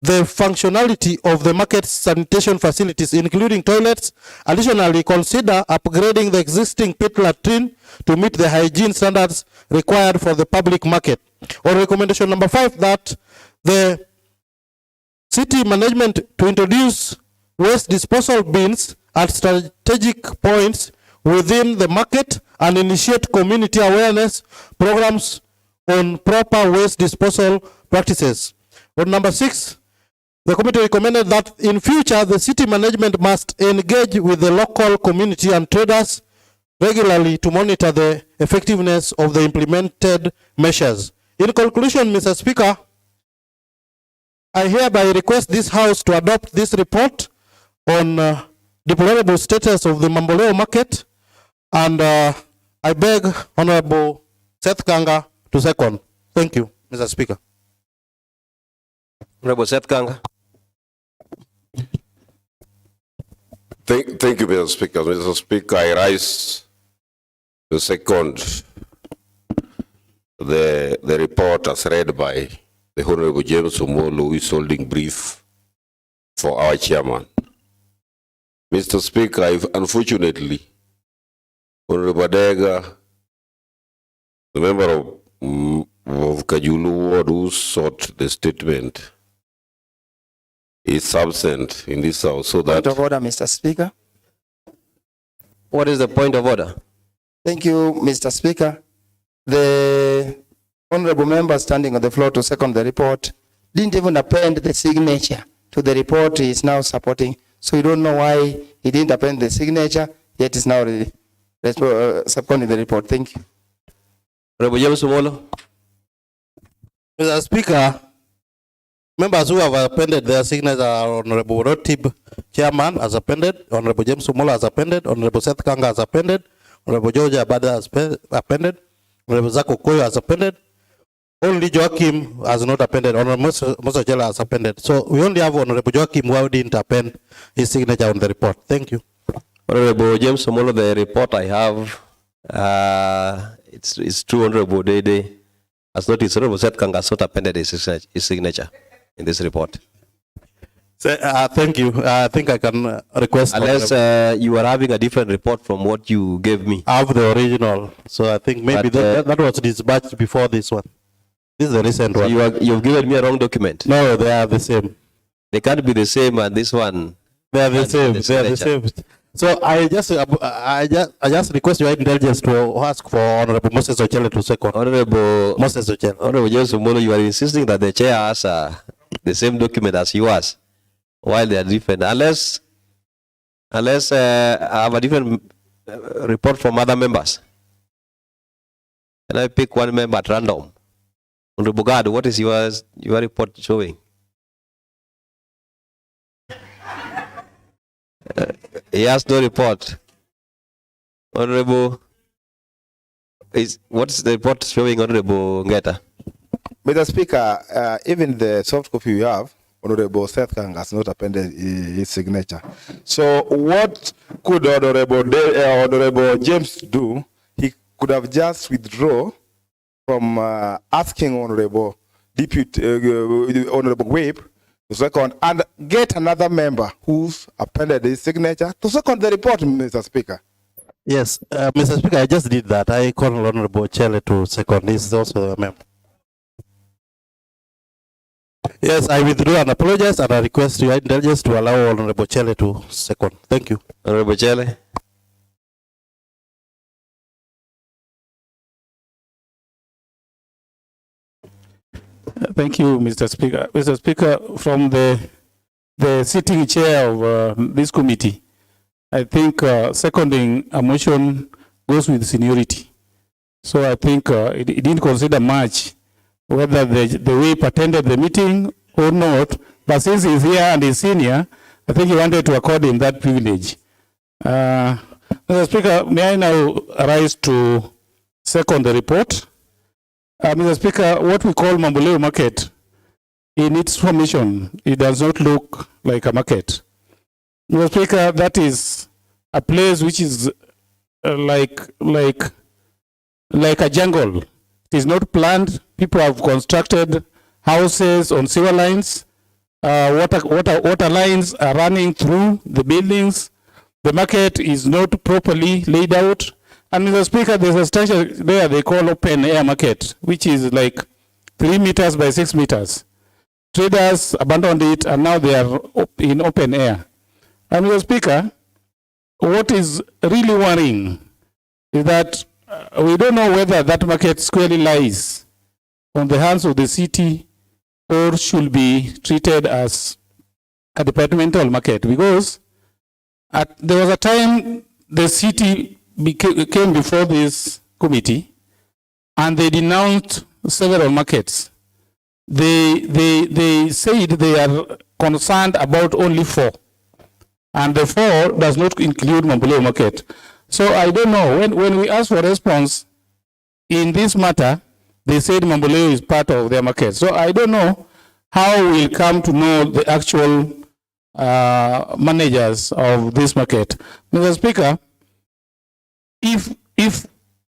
S5: the functionality of the market sanitation facilities, including toilets. Additionally, consider upgrading the existing pit latrine to meet the hygiene standards required for the public market. On recommendation number 5, that the city management to introduce waste disposal bins at strategic points within the market and initiate community awareness programs on proper waste disposal practices. On number 6, the committee recommended that in future, the city management must engage with the local community and traders regularly to monitor the effectiveness of the implemented measures. In conclusion, Mr. Speaker, I hereby request this House to adopt this report on deplorable status of the Mamboleo Market, and I beg Honorable Seth Kanga to second. Thank you, Mr. Speaker.
S1: Honorable Seth Kanga.
S10: Thank you, Mr. Speaker. Mr. Speaker, I rise to second the report as read by the Honorable James Omolo, who is holding brief for our chairman. Mr. Speaker, unfortunately, Honorable Badega, the member of of Kajulu Ward who sought the statement is absent in this house, so
S3: Point
S10: that
S3: of order, Mr. Speaker.
S1: What is the point of order?
S3: Thank you, Mr. Speaker. The honorable member standing on the floor to second the report didn't even append the signature to the report he is now supporting. So we don't know why he didn't append the signature, yet is now seconding the report. Thank you.
S1: Honorable James Omolo.
S5: Mr. Speaker, members who have appended their signatures are Honorable Rotib, Chairman, as appended, Honorable James Umola has appended, Honorable Seth Kanga has appended, Honorable Georgia Abada has appended, Honorable Zako Koyo has appended. Only Joachim has not appended, Honorable Mosajela has appended. So we only have Honorable Joachim who didn't append his signature on the report. Thank you.
S1: Honorable James Omolo, the report I have, it's true, Honorable Dede has noticed Honorable Seth Kanga has not appended his signature in this report.
S5: So, thank you. I think I can request.
S1: Unless you are having a different report from what you gave me.
S5: I have the original. So I think maybe that was dispatched before this one. This is the recent one.
S1: You've given me a wrong document.
S5: No, they are the same.
S1: They can't be the same, and this one.
S5: They are the same. They are the same. So I just request your indulgence to ask for Honorable Moses Ochele to second.
S1: Honorable
S5: Moses Ochele.
S1: Honorable James Omolo, you are insisting that the chair has the same document as yours, while they are different. Unless I have a different report from other members, and I pick one member at random. Honorable God, what is your report showing? He has no report. Honorable, what's the report showing, Honorable Ngeta?
S11: Mr. Speaker, even the soft copy you have, Honorable Seth Kang has not appended his signature. So what could Honorable James do? He could have just withdrawn from asking Honorable Honorable Whip to second and get another member who's appended his signature to second the report, Mr. Speaker.
S5: Yes, Mr. Speaker, I just did that. I called Honorable Chele to second. This is also a member. Yes, I withdraw and apologize, and I request your indulgence to allow Honorable Chele to second. Thank you.
S1: Honorable Chele.
S9: Thank you, Mr. Speaker. Mr. Speaker, from the sitting chair of this committee, I think seconding a motion goes with seniority. So I think it didn't consider much whether the whip attended the meeting or not, but since he's here and he's senior, I think he wanted to accord him that privilege. Mr. Speaker, may I now arise to second the report? Mr. Speaker, what we call Mamboleo market, in its formation, it does not look like a market. Mr. Speaker, that is a place which is like a jungle. It is not planned. People have constructed houses on sewer lines. Water lines are running through the buildings. The market is not properly laid out. And Mr. Speaker, there's a structure there they call open air market, which is like 3 meters by 6 meters. Traders abandoned it and now they are in open air. And Mr. Speaker, what is really worrying is that we don't know whether that market squarely lies on the hands of the city or should be treated as a departmental market, because there was a time the city came before this committee and they denounced several markets. They said they are concerned about only 4, and the 4 does not include Mamboleo market. So I don't know, when we asked for response in this matter, they said Mamboleo is part of their market. So I don't know how we'll come to know the actual managers of this market. Mr. Speaker, if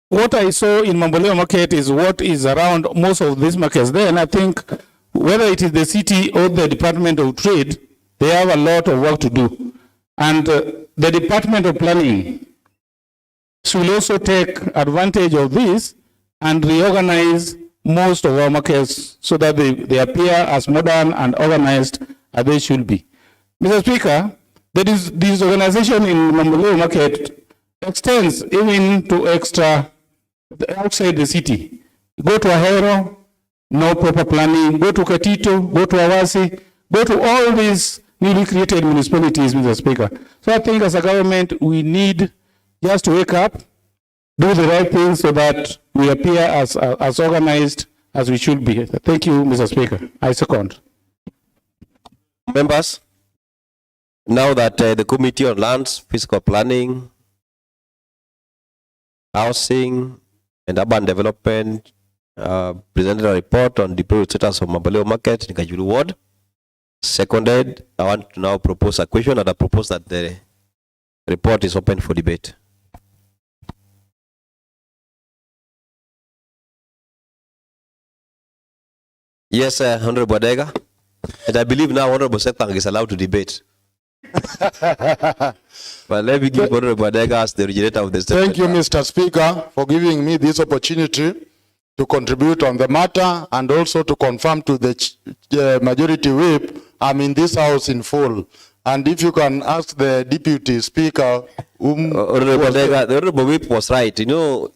S9: what I saw in Mamboleo market is what is around most of these markets, then I think whether it is the city or the Department of Trade, they have a lot of work to do. And the Department of Planning should also take advantage of this and reorganize most of our markets so that they appear as modern and organized as they should be. Mr. Speaker, this organization in Mamboleo market extends even to outside the city. Go to Ahero, no proper planning. Go to Katito, go to Awasi, go to all these newly created municipalities, Mr. Speaker. So I think as a government, we need just to wake up, do the right thing so that we appear as organized as we should be. Thank you, Mr. Speaker. I second.
S1: Members, now that the Committee on Lands, Fiscal Planning, Housing and Urban Development presented a report on the period status of Mamboleo Market in Kajuru Ward. Seconded, I want to now propose a question, and I propose that the report is open for debate. Yes, Honorable Adega. And I believe now Honorable Setang is allowed to debate. But let me give Honorable Adega as the originator of the statement.
S11: Thank you, Mr. Speaker, for giving me this opportunity to contribute on the matter and also to confirm to the majority whip I'm in this house in full. And if you can ask the Deputy Speaker,
S1: Honorable Adega, the Honorable Whip was right. You know,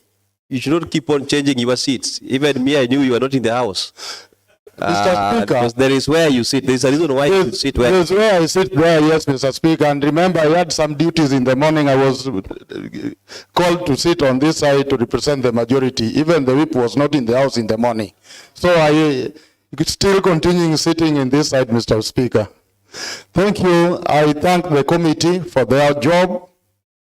S1: you should not keep on changing your seats. Even me, I knew you were not in the house.
S11: Mr. Speaker,
S1: because there is where you sit. There is a reason why you sit where.
S11: There's where I sit there, yes, Mr. Speaker. And remember, I had some duties in the morning. I was called to sit on this side to represent the majority. Even the whip was not in the house in the morning. So I still continuing sitting in this side, Mr. Speaker. Thank you. I thank the committee for their job.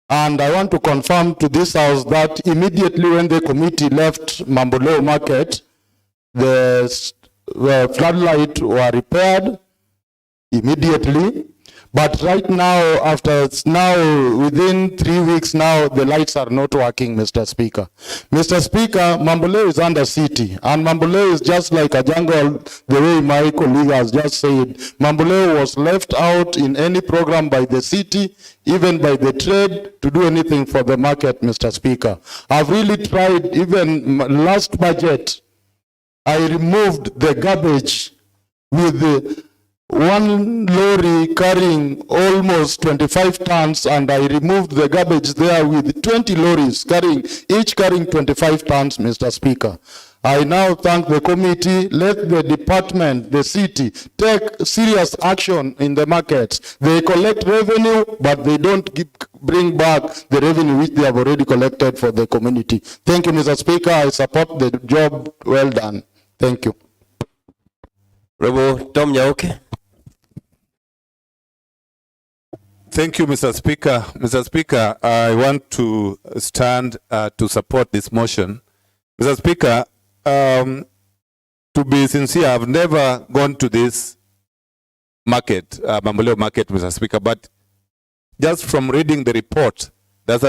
S11: And I want to confirm to this house that immediately when the committee left Mamboleo Market, the floodlights were repaired immediately. But right now, within 3 weeks now, the lights are not working, Mr. Speaker. Mr. Speaker, Mamboleo is under city, and Mamboleo is just like a jungle, the way my colleague has just said. Mamboleo was left out in any program by the city, even by the trade, to do anything for the market, Mr. Speaker. I've really tried, even last budget, I removed the garbage with the one lorry carrying almost 25 tons, and I removed the garbage there with 20 lorries each carrying 25 tons, Mr. Speaker. I now thank the committee. Let the department, the city, take serious action in the markets. They collect revenue, but they don't bring back the revenue which they have already collected for the community. Thank you, Mr. Speaker. I support the job well done. Thank you.
S1: Rebo Tom Nyauke.
S8: Thank you, Mr. Speaker. Mr. Speaker, I want to stand to support this motion. Mr. Speaker, to be sincere, I've never gone to this market, Mamboleo Market, Mr. Speaker, but just from reading the report that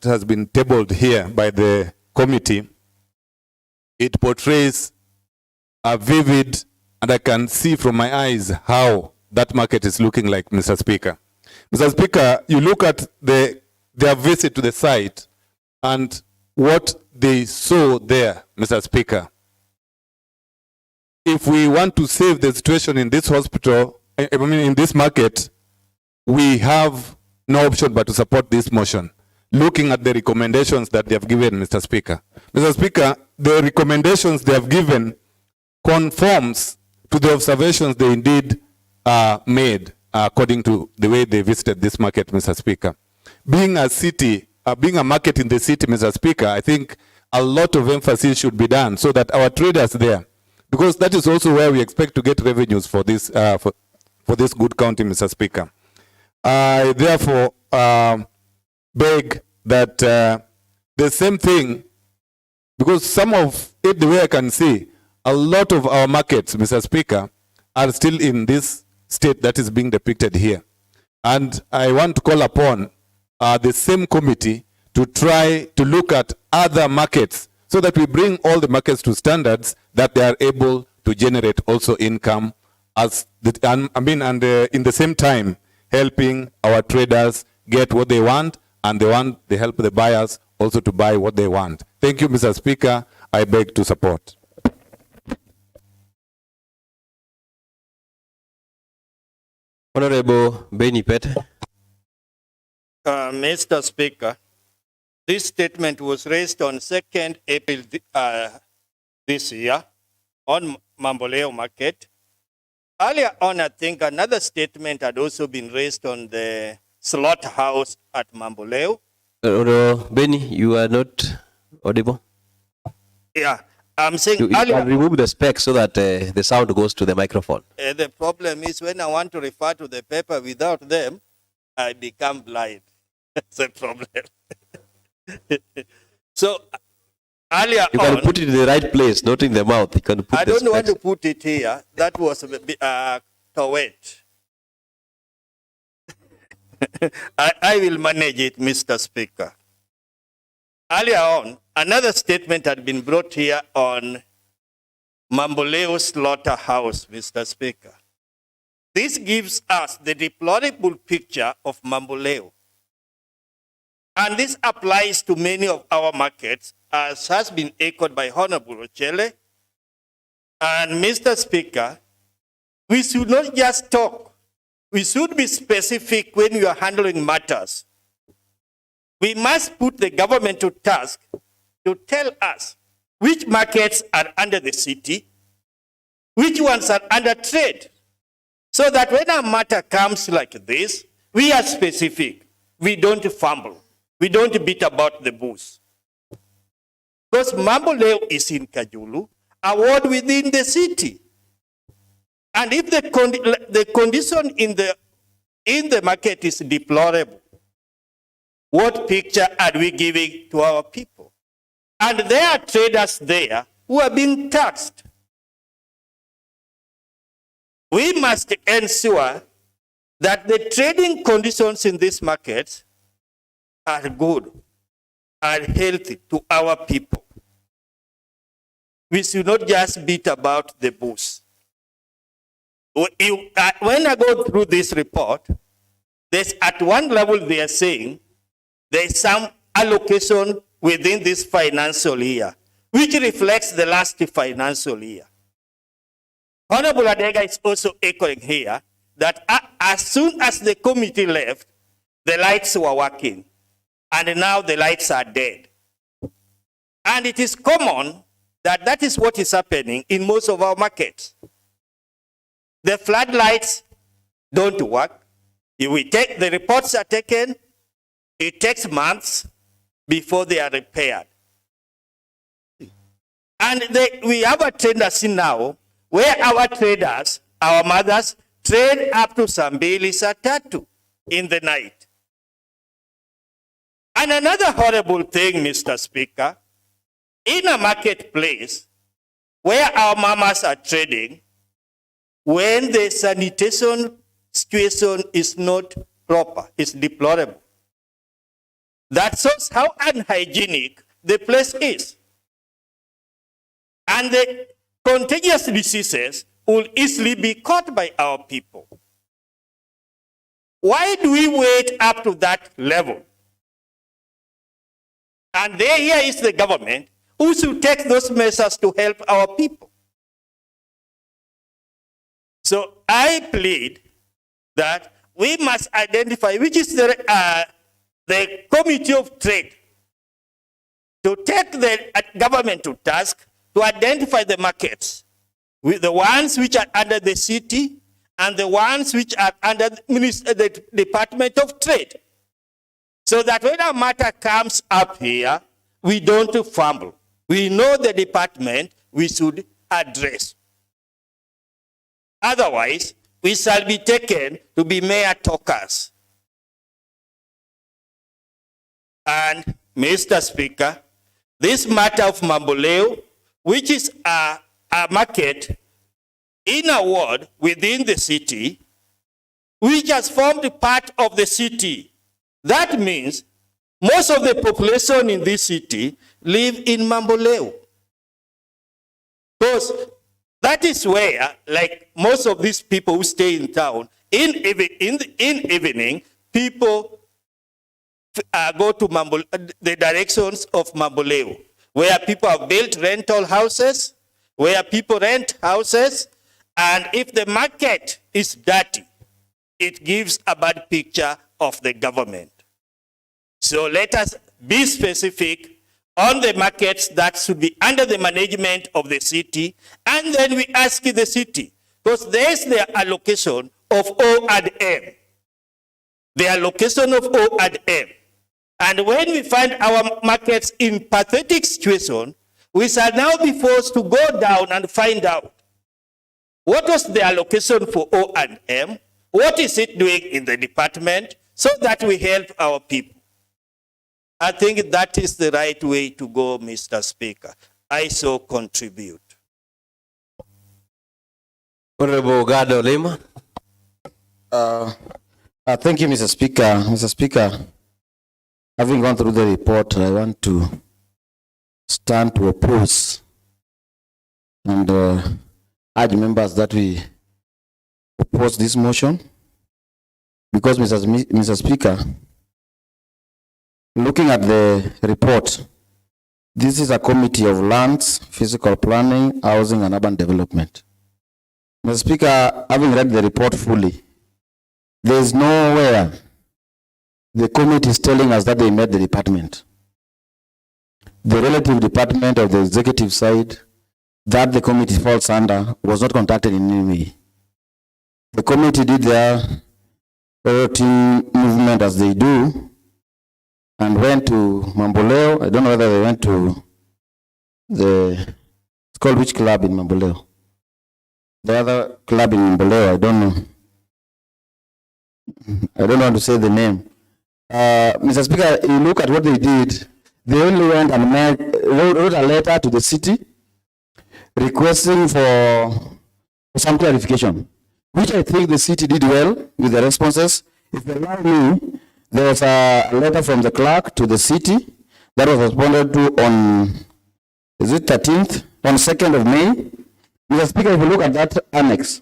S8: has been tabled here by the committee, it portrays a vivid, and I can see from my eyes how that market is looking like, Mr. Speaker. Mr. Speaker, you look at their visit to the site and what they saw there, Mr. Speaker. If we want to save the situation in this hospital, in this market, we have no option but to support this motion, looking at the recommendations that they have given, Mr. Speaker. Mr. Speaker, the recommendations they have given conforms to the observations they indeed made according to the way they visited this market, Mr. Speaker. Being a city, being a market in the city, Mr. Speaker, I think a lot of emphasis should be done so that our traders there, because that is also where we expect to get revenues for this for this good county, Mr. Speaker. I therefore beg that the same thing, because some of it, the way I can see, a lot of our markets, Mr. Speaker, are still in this state that is being depicted here. And I want to call upon the same committee to try to look at other markets so that we bring all the markets to standards that they are able to generate also income as and in the same time helping our traders get what they want, and they help the buyers also to buy what they want. Thank you, Mr. Speaker. I beg to support.
S1: Honorable Benny Pete.
S6: Mr. Speaker, this statement was raised on 2nd April this year on Mamboleo Market. Earlier on, I think another statement had also been raised on the slaughterhouse at Mamboleo.
S1: Honorable Benny, you are not audible.
S6: Yeah, I'm saying
S1: You
S6: earlier.
S1: can remove the spec so that the sound goes to the microphone.
S6: The problem is when I want to refer to the paper without them, I become blind. That's a problem. So earlier
S1: You can
S6: on,
S1: put it in the right place, not in the mouth. You can put
S6: I
S1: the
S6: don't want
S1: specs.
S6: to put it here. That was Towet. I will manage it, Mr. Speaker. Earlier on, another statement had been brought here on Mamboleo slaughterhouse, Mr. Speaker. This gives us the deplorable picture of Mamboleo. And this applies to many of our markets, as has been echoed by Honorable Ochele. And Mr. Speaker, we should not just talk. We should be specific when we are handling matters. We must put the government to task to tell us which markets are under the city, which ones are under trade, so that when a matter comes like this, we are specific. We don't fumble. We don't beat about the bush. Because Mamboleo is in Kajulu, a ward within the city. And if the condition in the market is deplorable, what picture are we giving to our people? And there are traders there who are being taxed. We must ensure that the trading conditions in these markets are good, are healthy to our people. We should not just beat about the bush. When I go through this report, there's at one level they are saying there's some allocation within this financial year, which reflects the last financial year. Honorable Adega is also echoing here that as soon as the committee left, the lights were working, and now the lights are dead. And it is common that that is what is happening in most of our markets. The floodlights don't work. The reports are taken, it takes months before they are repaired. And we have a tendency now where our traders, our mothers, trade up to Sambili Satatu in the night. And another horrible thing, Mr. Speaker, in a marketplace where our mamas are trading, when the sanitation situation is not proper, it's deplorable. That shows how unhygienic the place is. And the contagious diseases will easily be caught by our people. Why do we wait up to that level? And here is the government who should take those measures to help our people. So I plead that we must identify which is the Committee of Trade to take the government to task to identify the markets, with the ones which are under the city and the ones which are under the Department of Trade. So that when a matter comes up here, we don't fumble. We know the department we should address. Otherwise, we shall be taken to be mere talkers. And, Mr. Speaker, this matter of Mamboleo, which is a market in a ward within the city, which has formed part of the city. That means most of the population in this city live in Mamboleo. Because that is where, like most of these people who stay in town, in evening, people go to the directions of Mamboleo, where people have built rental houses, where people rent houses, and if the market is dirty, it gives a bad picture of the government. So let us be specific on the markets that should be under the management of the city, and then we ask the city, because there's the allocation of O&M. The allocation of O&M. And when we find our markets in pathetic situation, we shall now be forced to go down and find out what was the allocation for O&M, what is it doing in the department, so that we help our people. I think that is the right way to go, Mr. Speaker. I so contribute.
S1: Honorable Gado Lima.
S7: Thank you, Mr. Speaker. Mr. Speaker, having gone through the report, I want to stand to oppose and urge members that we oppose this motion because, Mr. Speaker, looking at the report, this is a committee of lands, physical planning, housing, and urban development. Mr. Speaker, having read the report fully, there is nowhere the committee is telling us that they met the department. The relative department of the executive side that the committee falls under was not contacted in any way. The committee did their routine movement as they do and went to Mamboleo. I don't know whether they went to it's called which club in Mamboleo? The other club in Mamboleo, I don't know. I don't want to say the name. Mr. Speaker, you look at what they did. They only went and wrote a letter to the city requesting for some clarification, which I think the city did well with the responses. If you allow me, there was a letter from the clerk to the city that was responded to on, is it 13th? On 2nd of May. Mr. Speaker, if you look at that annex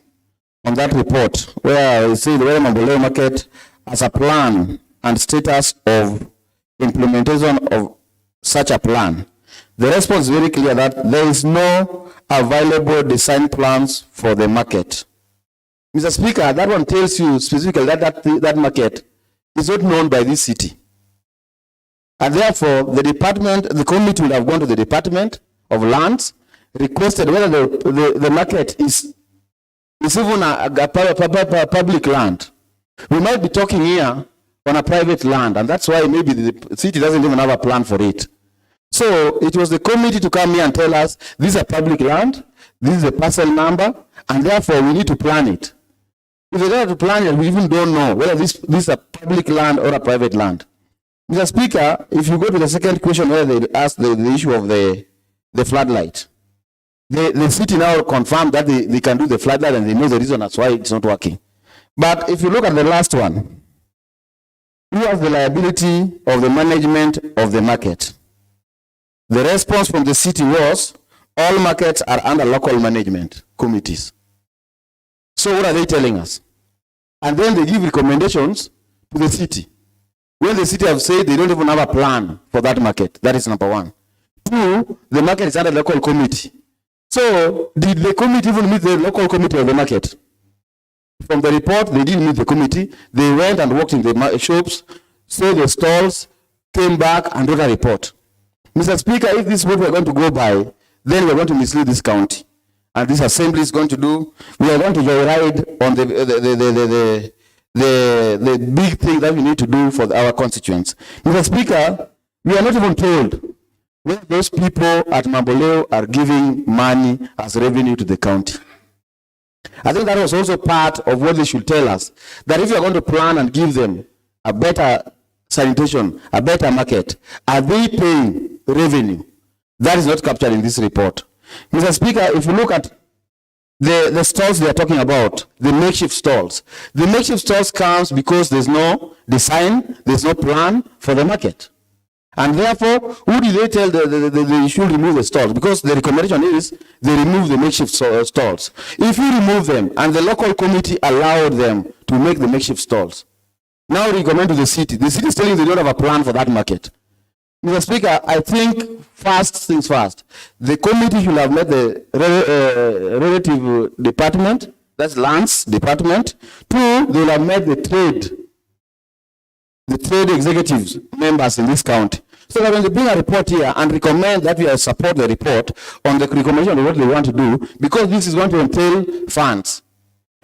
S7: on that report, where you see the Mamboleo market as a plan and status of implementation of such a plan, the response is very clear that there is no available design plans for the market. Mr. Speaker, that one tells you specifically that that market is not known by this city. And therefore, the department, the committee will have gone to the Department of Lands, requested whether the market is even a public land. We might be talking here on a private land, and that's why maybe the city doesn't even have a plan for it. So it was the committee to come here and tell us, this is a public land, this is a parcel number, and therefore we need to plan it. If they don't have to plan it, we even don't know whether this is a public land or a private land. Mr. Speaker, if you go to the second question where they ask the issue of the floodlight, the city now confirmed that they can do the floodlight and they know the reason that's why it's not working. But if you look at the last one, who has the liability of the management of the market? The response from the city was, all markets are under local management committees. So what are they telling us? And then they give recommendations to the city. When the city have said they don't even have a plan for that market, that is number one. Two, the market is under local committee. So did the committee even meet the local committee of the market? From the report, they didn't meet the committee. They went and walked in the shops, saw the stalls, came back and wrote a report. Mr. Speaker, if this is what we're going to go by, then we're going to mislead this county. And this assembly is going to do, we are going to joyride on the big thing that we need to do for our constituents. Mr. Speaker, we are not even told whether those people at Mamboleo are giving money as revenue to the county. I think that was also part of what they should tell us, that if you are going to plan and give them a better sanitation, a better market, are they paying revenue? That is not captured in this report. Mr. Speaker, if you look at the stalls they are talking about, the makeshift stalls comes because there's no design, there's no plan for the market. And therefore, who do they tell they should remove the stalls? Because the recommendation is they remove the makeshift stalls. If you remove them and the local committee allowed them to make the makeshift stalls, now recommend to the city is telling they don't have a plan for that market. Mr. Speaker, I think first things first, the committee should have met the relative department, That's lands department. Two, they will have met the trade executives members in this county. So that when they bring a report here and recommend that we support the report on the recommendation of what they want to do, because this is going to entail funds.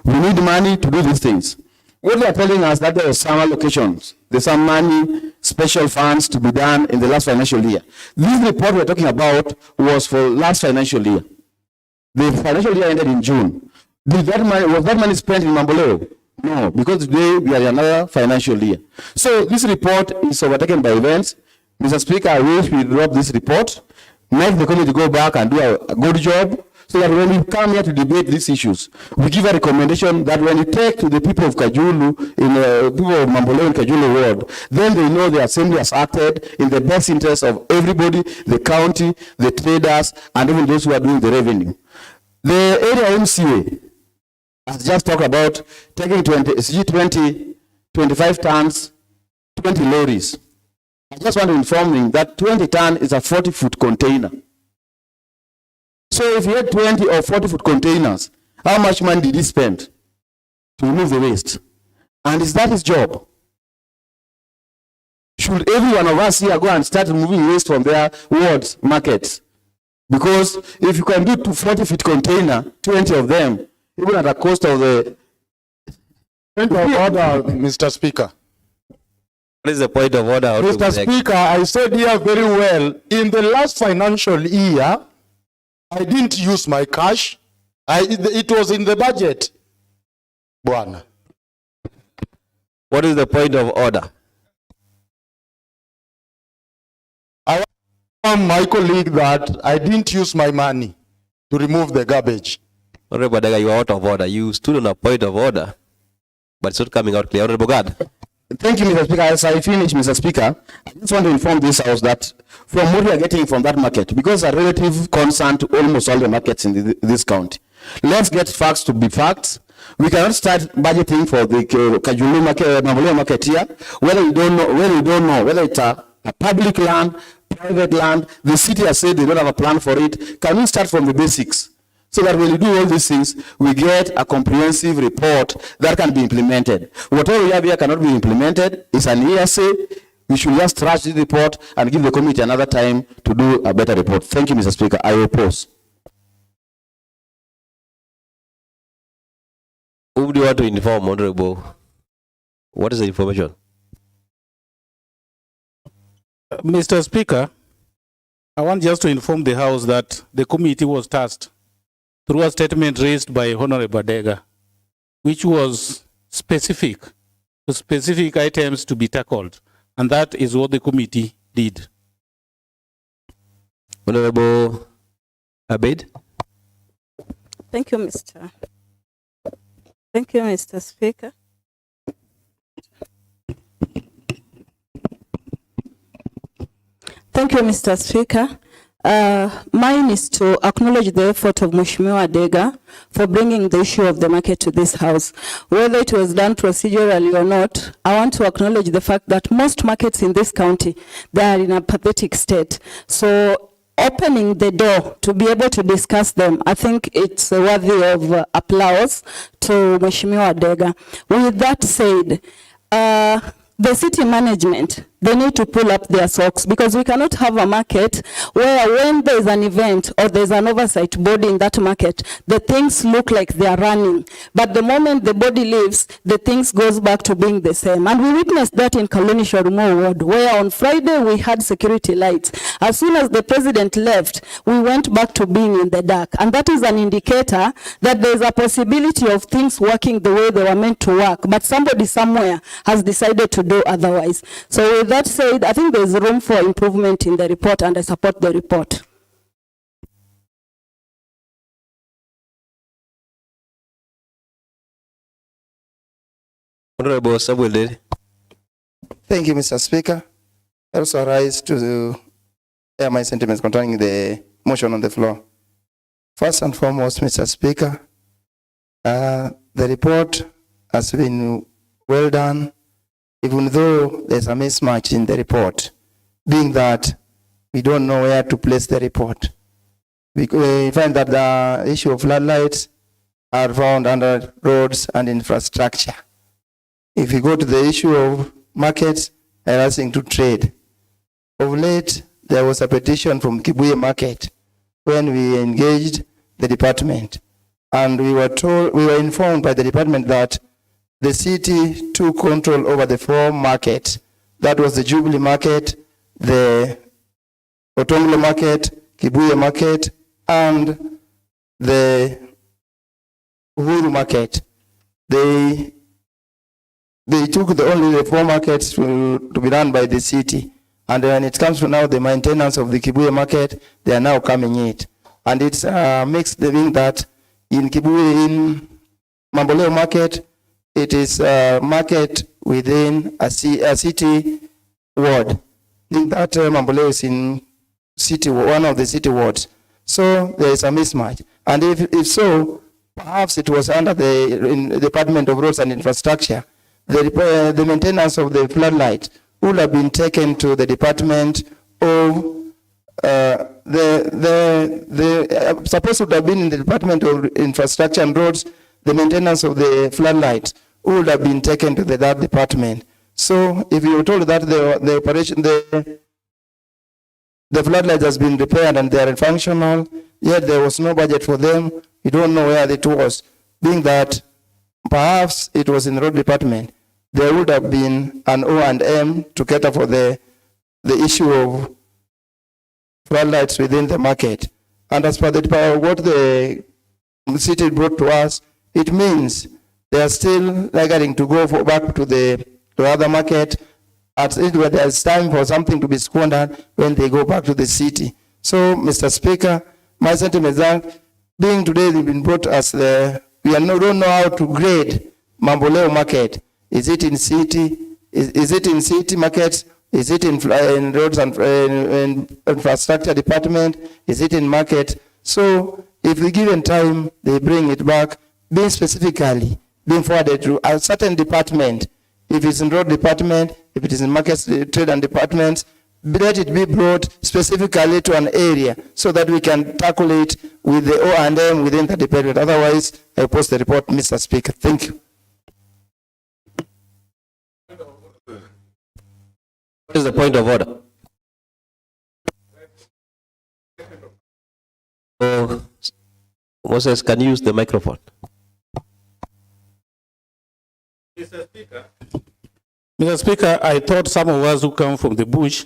S7: We need money to do these things. What they are telling us that there are some allocations, there's some money, special funds to be done in the last financial year. This report we're talking about was for last financial year. The financial year ended in June. Was that money spent in Mamboleo? No, because today we are in another financial year. So this report is overtaken by events. Mr. Speaker, I wish we drop this report, make the committee go back and do a good job, so that when we come here to debate these issues, we give a recommendation that when you take to the people of Kajulu, people of Mamboleo and Kajulu ward, then they know the assembly has acted in the best interest of everybody, the county, the traders, and even those who are doing the revenue. The area MCA has just talked about taking 25 tons, 20 lorries. I just want to inform you that 20 ton is a 40-foot container. So if you had 20 or 40-foot containers, how much money did he spend to remove the waste? And is that his job? Should every one of us here go and start removing waste from their wards, markets? Because if you can do 40-foot container, 20 of them, even at the cost of the...
S11: Point of order, Mr. Speaker.
S1: What is the point of order?
S11: Mr. Speaker, I said here very well, in the last financial year, I didn't use my cash. It was in the budget. Bwana.
S1: What is the point of order?
S11: I want my colleague that I didn't use my money to remove the garbage.
S1: Honorable Badega, you are out of order. You stood on a point of order, but it's not coming out clear. Honorable God.
S7: Thank you, Mr. Speaker. As I finish, Mr. Speaker, I just want to inform this House that from what we are getting from that market, because a relative concern to almost all the markets in this county, let's get facts to be facts. We cannot start budgeting for the Kajulu market, Mamboleo market here, whether you don't know whether it's a public land, private land. The city has said they don't have a plan for it. Can we start from the basics? So that when you do all these things, we get a comprehensive report that can be implemented. Whatever we have here cannot be implemented. It's an hearsay. We should just trash this report and give the committee another time to do a better report. Thank you, Mr. Speaker. I oppose.
S1: Who do you want to inform, Honorable? What is the information?
S9: Mr. Speaker, I want just to inform the House that the committee was tasked through a statement raised by Honorable Badega, which was specific to specific items to be tackled. And that is what the committee did.
S1: Honorable Abed.
S12: Thank you, Mr. Speaker. Thank you, Mr. Speaker. Mine is to acknowledge the effort of Mheshimiwa Adega for bringing the issue of the market to this House. Whether it was done procedurally or not, I want to acknowledge the fact that most markets in this county, they are in a pathetic state. So opening the door to be able to discuss them, I think it's worthy of applause to Mheshimiwa Adega. With that said, the city management, they need to pull up their socks, because we cannot have a market where when there's an event or there's an oversight body in that market, the things look like they are running. But the moment the body leaves, the things goes back to being the same. And we witnessed that in Kaloni Shorumo ward, where on Friday we had security lights. As soon as the president left, we went back to being in the dark. And that is an indicator that there's a possibility of things working the way they were meant to work. But somebody somewhere has decided to do otherwise. So with that said, I think there's room for improvement in the report, and I support the report.
S1: Honorable Samuel.
S3: Thank you, Mr. Speaker. I also rise to air my sentiments concerning the motion on the floor. First and foremost, Mr. Speaker, the report has been well done, even though there's a mismatch in the report, being that we don't know where to place the report. We find that the issue of floodlights are found under roads and infrastructure. If you go to the issue of markets and asking to trade, of late there was a petition from Kibuye Market when we engaged the department, and we were informed by the department that the city took control over the 4 markets. That was the Jubilee Market, the Otonglo Market, Kibuye Market, and the Uhuru Market. They took only the 4 markets to be run by the city. And when it comes to now the maintenance of the Kibuye Market, they are now coming it. And it's mixed meaning that in Kibuye, in Mamboleo Market, it is a market within a city ward. In that Mamboleo is in city, one of the city wards. So there is a mismatch. And if so, perhaps it was under the Department of Roads and Infrastructure. The maintenance of the floodlight would have been taken to the Department of supposed to have been in the Department of Infrastructure and Roads. The maintenance of the floodlights would have been taken to that department. So if you were told that the floodlights has been repaired and they are functional, yet there was no budget for them, we don't know where it was. Being that perhaps it was in the road department, there would have been an O&M to cater for the issue of floodlights within the market. And as per what the city brought to us, it means they are still likely to go back to the other market at it when there's time for something to be squandered when they go back to the city. So, Mr. Speaker, my sentiment is that being today they've been brought as don't know how to grade Mamboleo Market. Is it in city? Is it in city markets? Is it in roads and in infrastructure department? Is it in market? So if the given time they bring it back, being specifically being forwarded to a certain department, if it's in road department, if it is in markets, trade and departments, let it be brought specifically to an area so that we can tackle it with the O&M within the department. Otherwise, I post the report, Mr. Speaker. Thank you.
S1: What is the point of order? Moses, can you use the microphone?
S9: Mr. Speaker, I thought some of us who come from the bush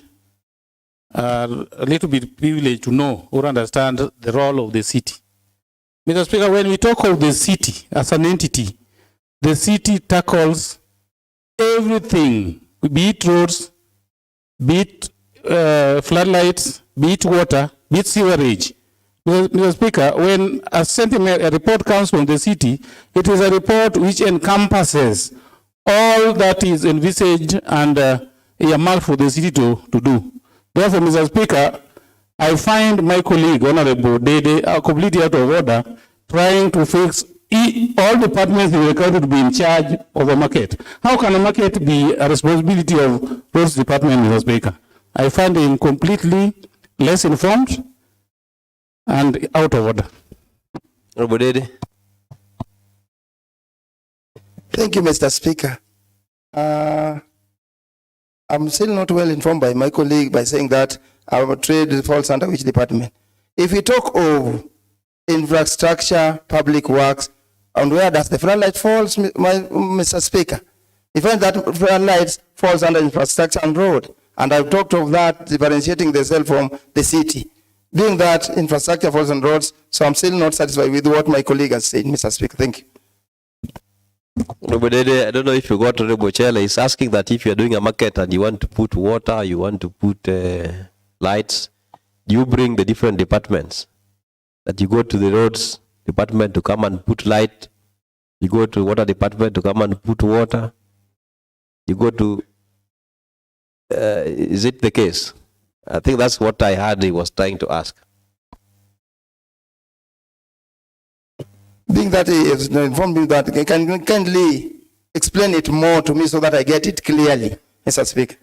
S9: are a little bit privileged to know or understand the role of the city. Mr. Speaker, when we talk of the city as an entity, the city tackles everything, be it roads, be it floodlights, be it water, be it sewerage. Mr. Speaker, when a report comes from the city, it is a report which encompasses all that is envisaged and earmarked for the city to do. Therefore, Mr. Speaker, I find my colleague, Honorable Dede, completely out of order, trying to fix all departments in the country to be in charge of a market. How can a market be a responsibility of those departments, Mr. Speaker? I find him completely less informed and out of order.
S1: Honorable Dede.
S3: Thank you, Mr. Speaker. I'm still not well informed by my colleague by saying that our trade falls under which department. If we talk of infrastructure, public works, and where does the floodlight falls, Mr. Speaker? We find that floodlights falls under infrastructure and road. And I've talked of that, differentiating themselves from the city. Being that infrastructure falls on roads, so I'm still not satisfied with what my colleague has said, Mr. Speaker. Thank you.
S1: I don't know if you got Honorable Chela. He's asking that if you're doing a market and you want to put water, you want to put lights, you bring the different departments. That you go to the roads department to come and put light. You go to water department to come and put water. You go to, is it the case? I think that's what I heard he was trying to ask.
S3: Being that he is informed me that, can you kindly explain it more to me so that I get it clearly, Mr. Speaker?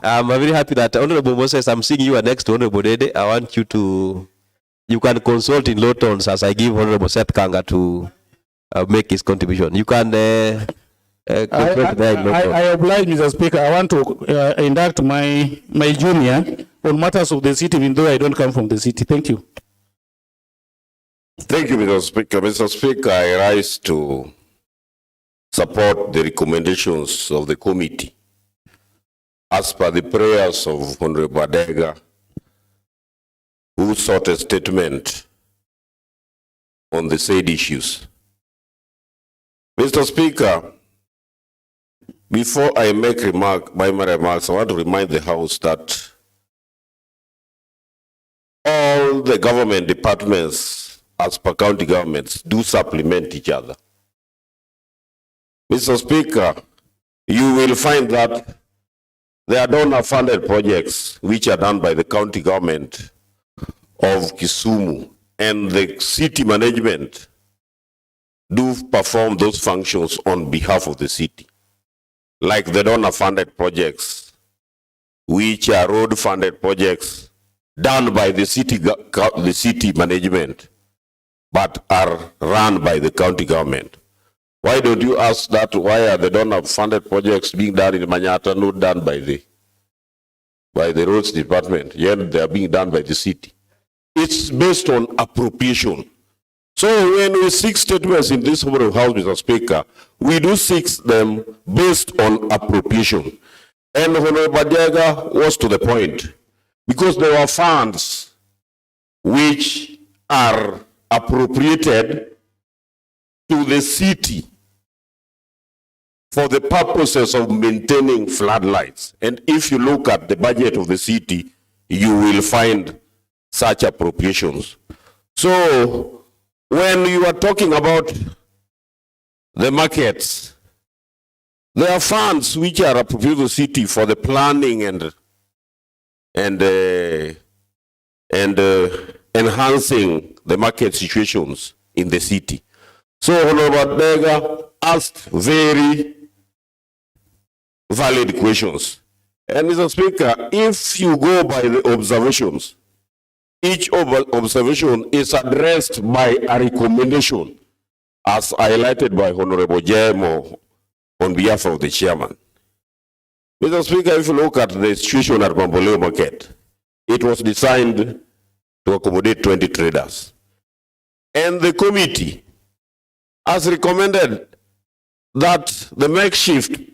S1: I'm very happy that Honorable Moses, I'm seeing you are next to Honorable Dede. I want you to you can consult in low tones as I give Honorable Seth Kanga to make his contribution. You can consult there in low tones.
S9: I oblige, Mr. Speaker. I want to induct my junior on matters of the city, even though I don't come from the city. Thank you.
S10: Thank you, Mr. Speaker. Mr. Speaker, I rise to support the recommendations of the committee as per the prayers of Honorable Adega, who sought a statement on the said issues. Mr. Speaker, before I make my remarks, I want to remind the House that all the government departments, as per county governments, do supplement each other. Mr. Speaker, you will find that there are donor-funded projects which are done by the county government of Kisumu, and the city management do perform those functions on behalf of the city, like the donor-funded projects, which are road-funded projects done by the city management, but are run by the county government. Why don't you ask that? Why are the donor-funded projects being done in Manyata not done by the roads department, yet they are being done by the city? It's based on appropriation. So when we seek statements in this House, Mr. Speaker, we do seek them based on appropriation. And Honorable Badega was to the point, because there were funds which are appropriated to the city for the purposes of maintaining floodlights. And if you look at the budget of the city, you will find such appropriations. So when you are talking about the markets, there are funds which are appropriated to the city for the planning and enhancing the market situations in the city. So Honorable Badega asked very valid questions. And Mr. Speaker, if you go by the observations, each observation is addressed by a recommendation, as highlighted by Honorable Jemo on behalf of the chairman. Mr. Speaker, if you look at the situation at Mamboleo Market, it was designed to accommodate 20 traders. And the committee has recommended that the makeshift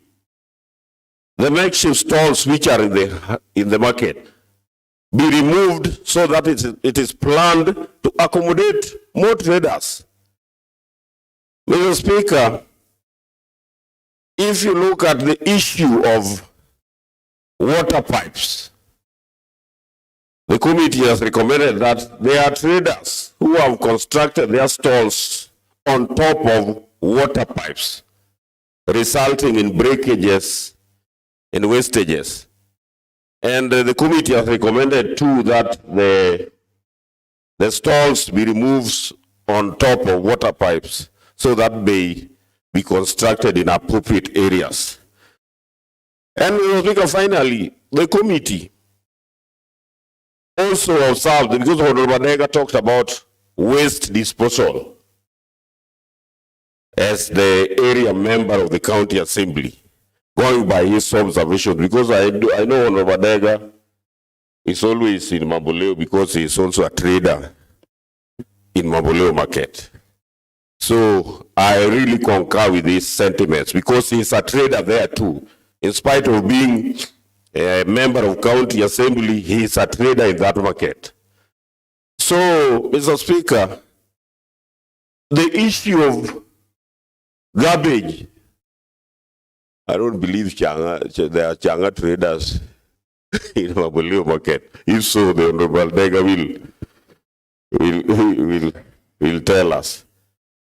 S10: stalls which are in the market be removed so that it is planned to accommodate more traders. Mr. Speaker, if you look at the issue of water pipes, the committee has recommended that there are traders who have constructed their stalls on top of water pipes, resulting in breakages and wastages. And the committee has recommended too that the stalls be removed on top of water pipes so that they be constructed in appropriate areas. And Mr. Speaker, finally, the committee also observed, because Honorable Badega talked about waste disposal as the area member of the county assembly, going by his observation, because I know Honorable Badega is always in Mamboleo because he is also a trader in Mamboleo Market. So I really concur with these sentiments because he's a trader there too. In spite of being a member of county assembly, he is a trader in that market. So, Mr. Speaker, the issue of garbage, I don't believe there are Changa traders in Mamboleo Market. If so, the Honorable Badega will tell us.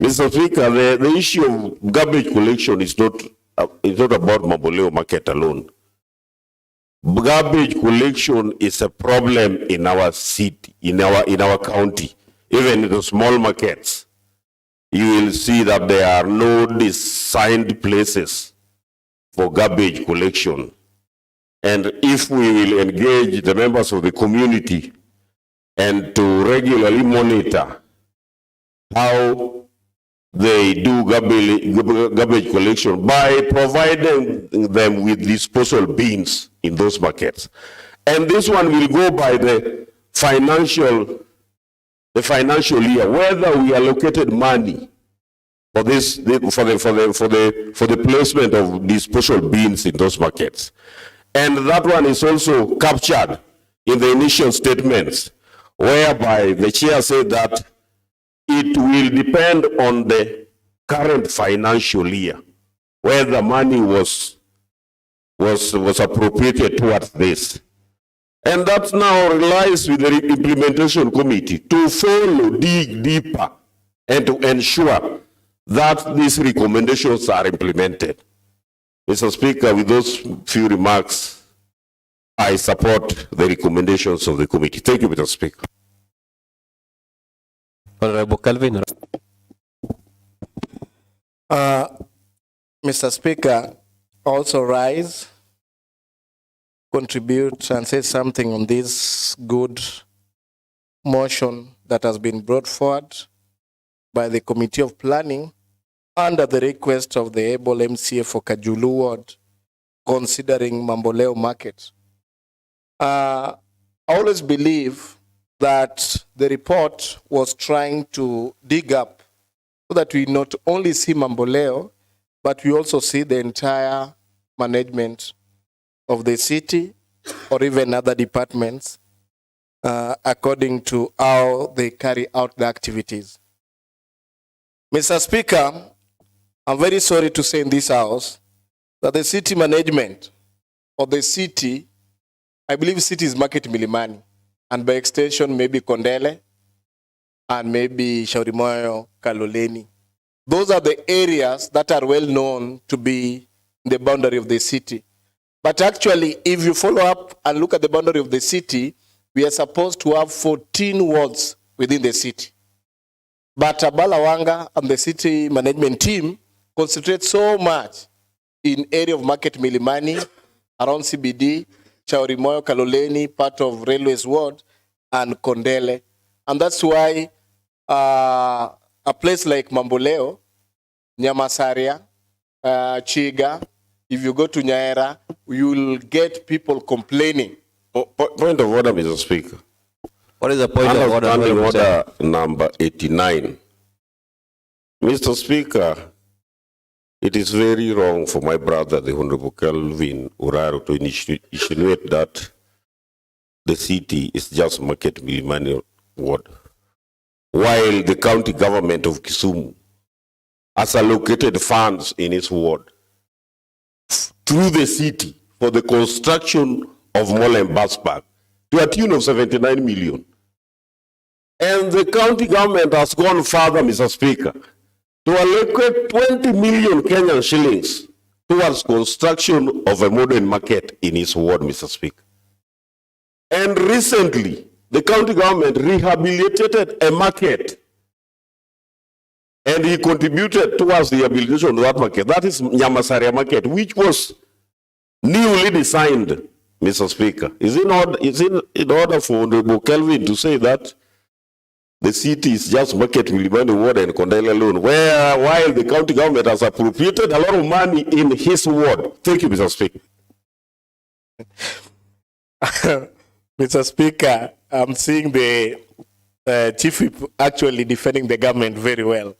S10: Mr. Speaker, the issue of garbage collection is not about Mamboleo Market alone. Garbage collection is a problem in our city, in our county. Even in the small markets, you will see that there are no designed places for garbage collection. And if we will engage the members of the community and to regularly monitor how they do garbage collection by providing them with disposal bins in those markets. And this one will go by the financial year, whether we allocated money for this, for the placement of disposal bins in those markets. And that one is also captured in the initial statements, whereby the chair said that it will depend on the current financial year, whether money was appropriated towards this. And that now relies with the implementation committee to follow, dig deeper, and to ensure that these recommendations are implemented. Mr. Speaker, with those few remarks, I support the recommendations of the committee. Thank you, Mr. Speaker.
S1: Honorable Calvin.
S13: Mr. Speaker, also rise, contribute and say something on this good motion that has been brought forward by the Committee of Planning under the request of the able MCA for Kajulu Ward, considering Mamboleo Market. I always believe that the report was trying to dig up so that we not only see Mamboleo, but we also see the entire management of the city or even other departments according to how they carry out the activities. Mr. Speaker, I'm very sorry to say in this house that the city management of the city, I believe city is Market Milimani, and by extension maybe Kondele and maybe Shaurimoyo, Kaloleni. Those are the areas that are well known to be the boundary of the city. But actually, if you follow up and look at the boundary of the city, we are supposed to have 14 wards within the city. But Abalawanga and the city management team concentrate so much in area of Market Milimani, around CBD, Chaurimoyo, Kaloleni, part of Railways Ward, and Kondele. And that's why a place like Mamboleo, Nyamasaria, Chiga, if you go to Nyaera, you'll get people complaining.
S10: Point of order, Mr. Speaker.
S1: What is the point of order?
S10: Standing order number 89. Mr. Speaker, it is very wrong for my brother, the Honorable Calvin Uraro, to insinuate that the city is just Market Milimani Ward, while the county government of Kisumu has allocated funds in its ward through the city for the construction of Mall and Bus Park to a tune of 79 million. And the county government has gone further, Mr. Speaker, to allocate 20 million Kenyan shillings towards construction of a modern market in its ward, Mr. Speaker. And recently, the county government rehabilitated a market, and he contributed towards the rehabilitation of that market. That is Nyamasaria Market, which was newly designed, Mr. Speaker. Is it in order for Honorable Kelvin to say that the city is just Market Milimani Ward and Kondele alone, while the county government has appropriated a lot of money in his ward? Thank you, Mr. Speaker.
S13: Mr. Speaker, I'm seeing the chief whip actually defending the government very well.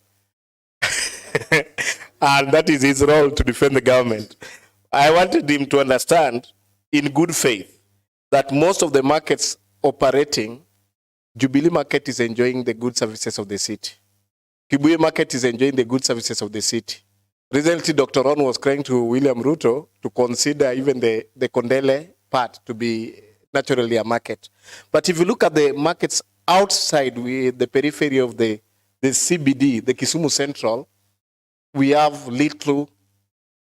S13: And that is his role, to defend the government. I wanted him to understand in good faith that most of the markets operating, Jubilee Market is enjoying the good services of the city. Kibuye Market is enjoying the good services of the city. Recently, Dr. Ron was crying to William Ruto to consider even the Kondele part to be naturally a market. But if you look at the markets outside with the periphery of the CBD, the Kisumu Central, we have little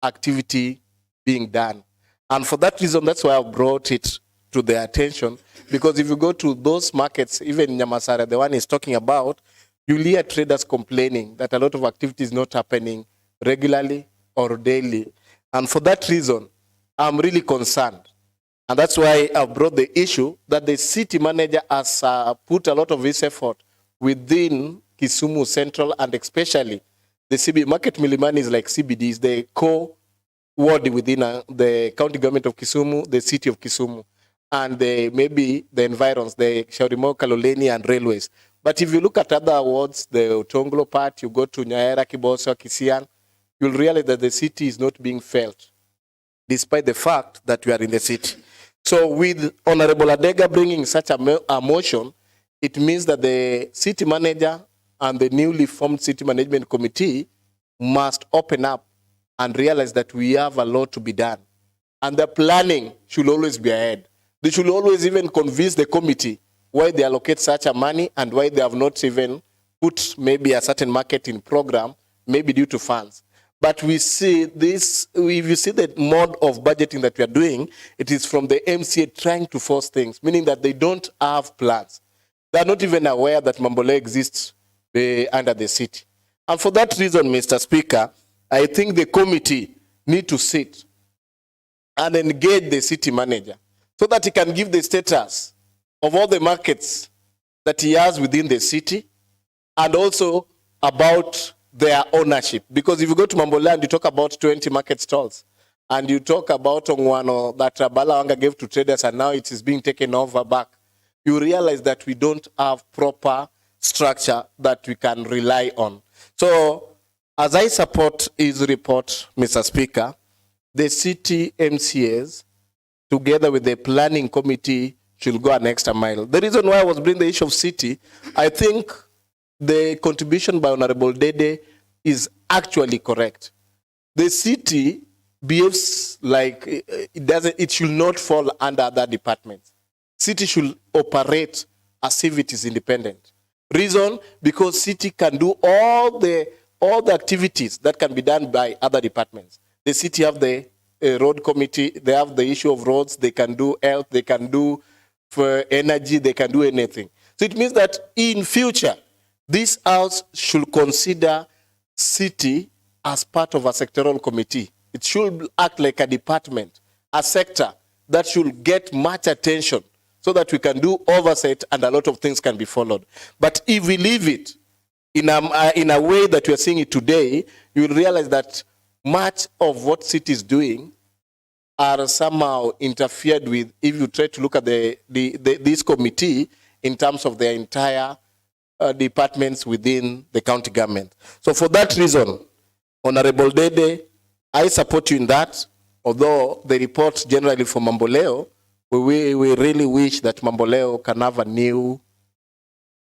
S13: activity being done. And for that reason, that's why I brought it to their attention. Because if you go to those markets, even Nyamasara, the one he's talking about, you'll hear traders complaining that a lot of activity is not happening regularly or daily. And for that reason, I'm really concerned And that's why I've brought the issue that the city manager has put a lot of his effort within Kisumu Central and especially the CBD. Market Milimani is like CBD, is the core ward within the county government of Kisumu, the city of Kisumu, and maybe the environs, the Shaurimo, Kaloleni, and railways. But if you look at other wards, the Otonglo part, you go to Nyaera, Kiboso, Kisian, you'll realize that the city is not being felt, despite the fact that we are in the city. So with Honorable Adega bringing such a motion, it means that the city manager and the newly formed city management committee must open up and realize that we have a lot to be done. And the planning should always be ahead. They should always even convince the committee why they allocate such a money and why they have not even put maybe a certain marketing program, maybe due to funds. But we see this, if you see the mode of budgeting that we are doing, it is from the MCA trying to force things, meaning that they don't have plans. They are not even aware that Mamboleo exists under the city. And for that reason, Mr. Speaker, I think the committee need to sit and engage the city manager so that he can give the status of all the markets that he has within the city and also about their ownership. Because if you go to Mamboleo and you talk about 20 market stalls and you talk about Ongwano that Balawanga gave to traders and now it is being taken over back, you realize that we don't have proper structure that we can rely on. So as I support his report, Mr. Speaker, the city MCAs, together with the planning committee, should go an extra mile. The reason why I was bringing the issue of city, I think the contribution by Honorable Dede is actually correct. The city behaves like it should not fall under other departments. City should operate as if it is independent. Reason, because city can do all the activities that can be done by other departments. The city have the road committee, they have the issue of roads, they can do health, they can do for energy, they can do anything. So it means that in future, this house should consider city as part of a sectoral committee. It should act like a department, a sector that should get much attention so that we can do oversight and a lot of things can be followed. But if we leave it in a way that we are seeing it today, you will realize that much of what city is doing are somehow interfered with if you try to look at this committee in terms of their entire departments within the county government. So for that reason, Honorable Dede, I support you in that, although the report generally for Mamboleo, we really wish that Mamboleo can have a new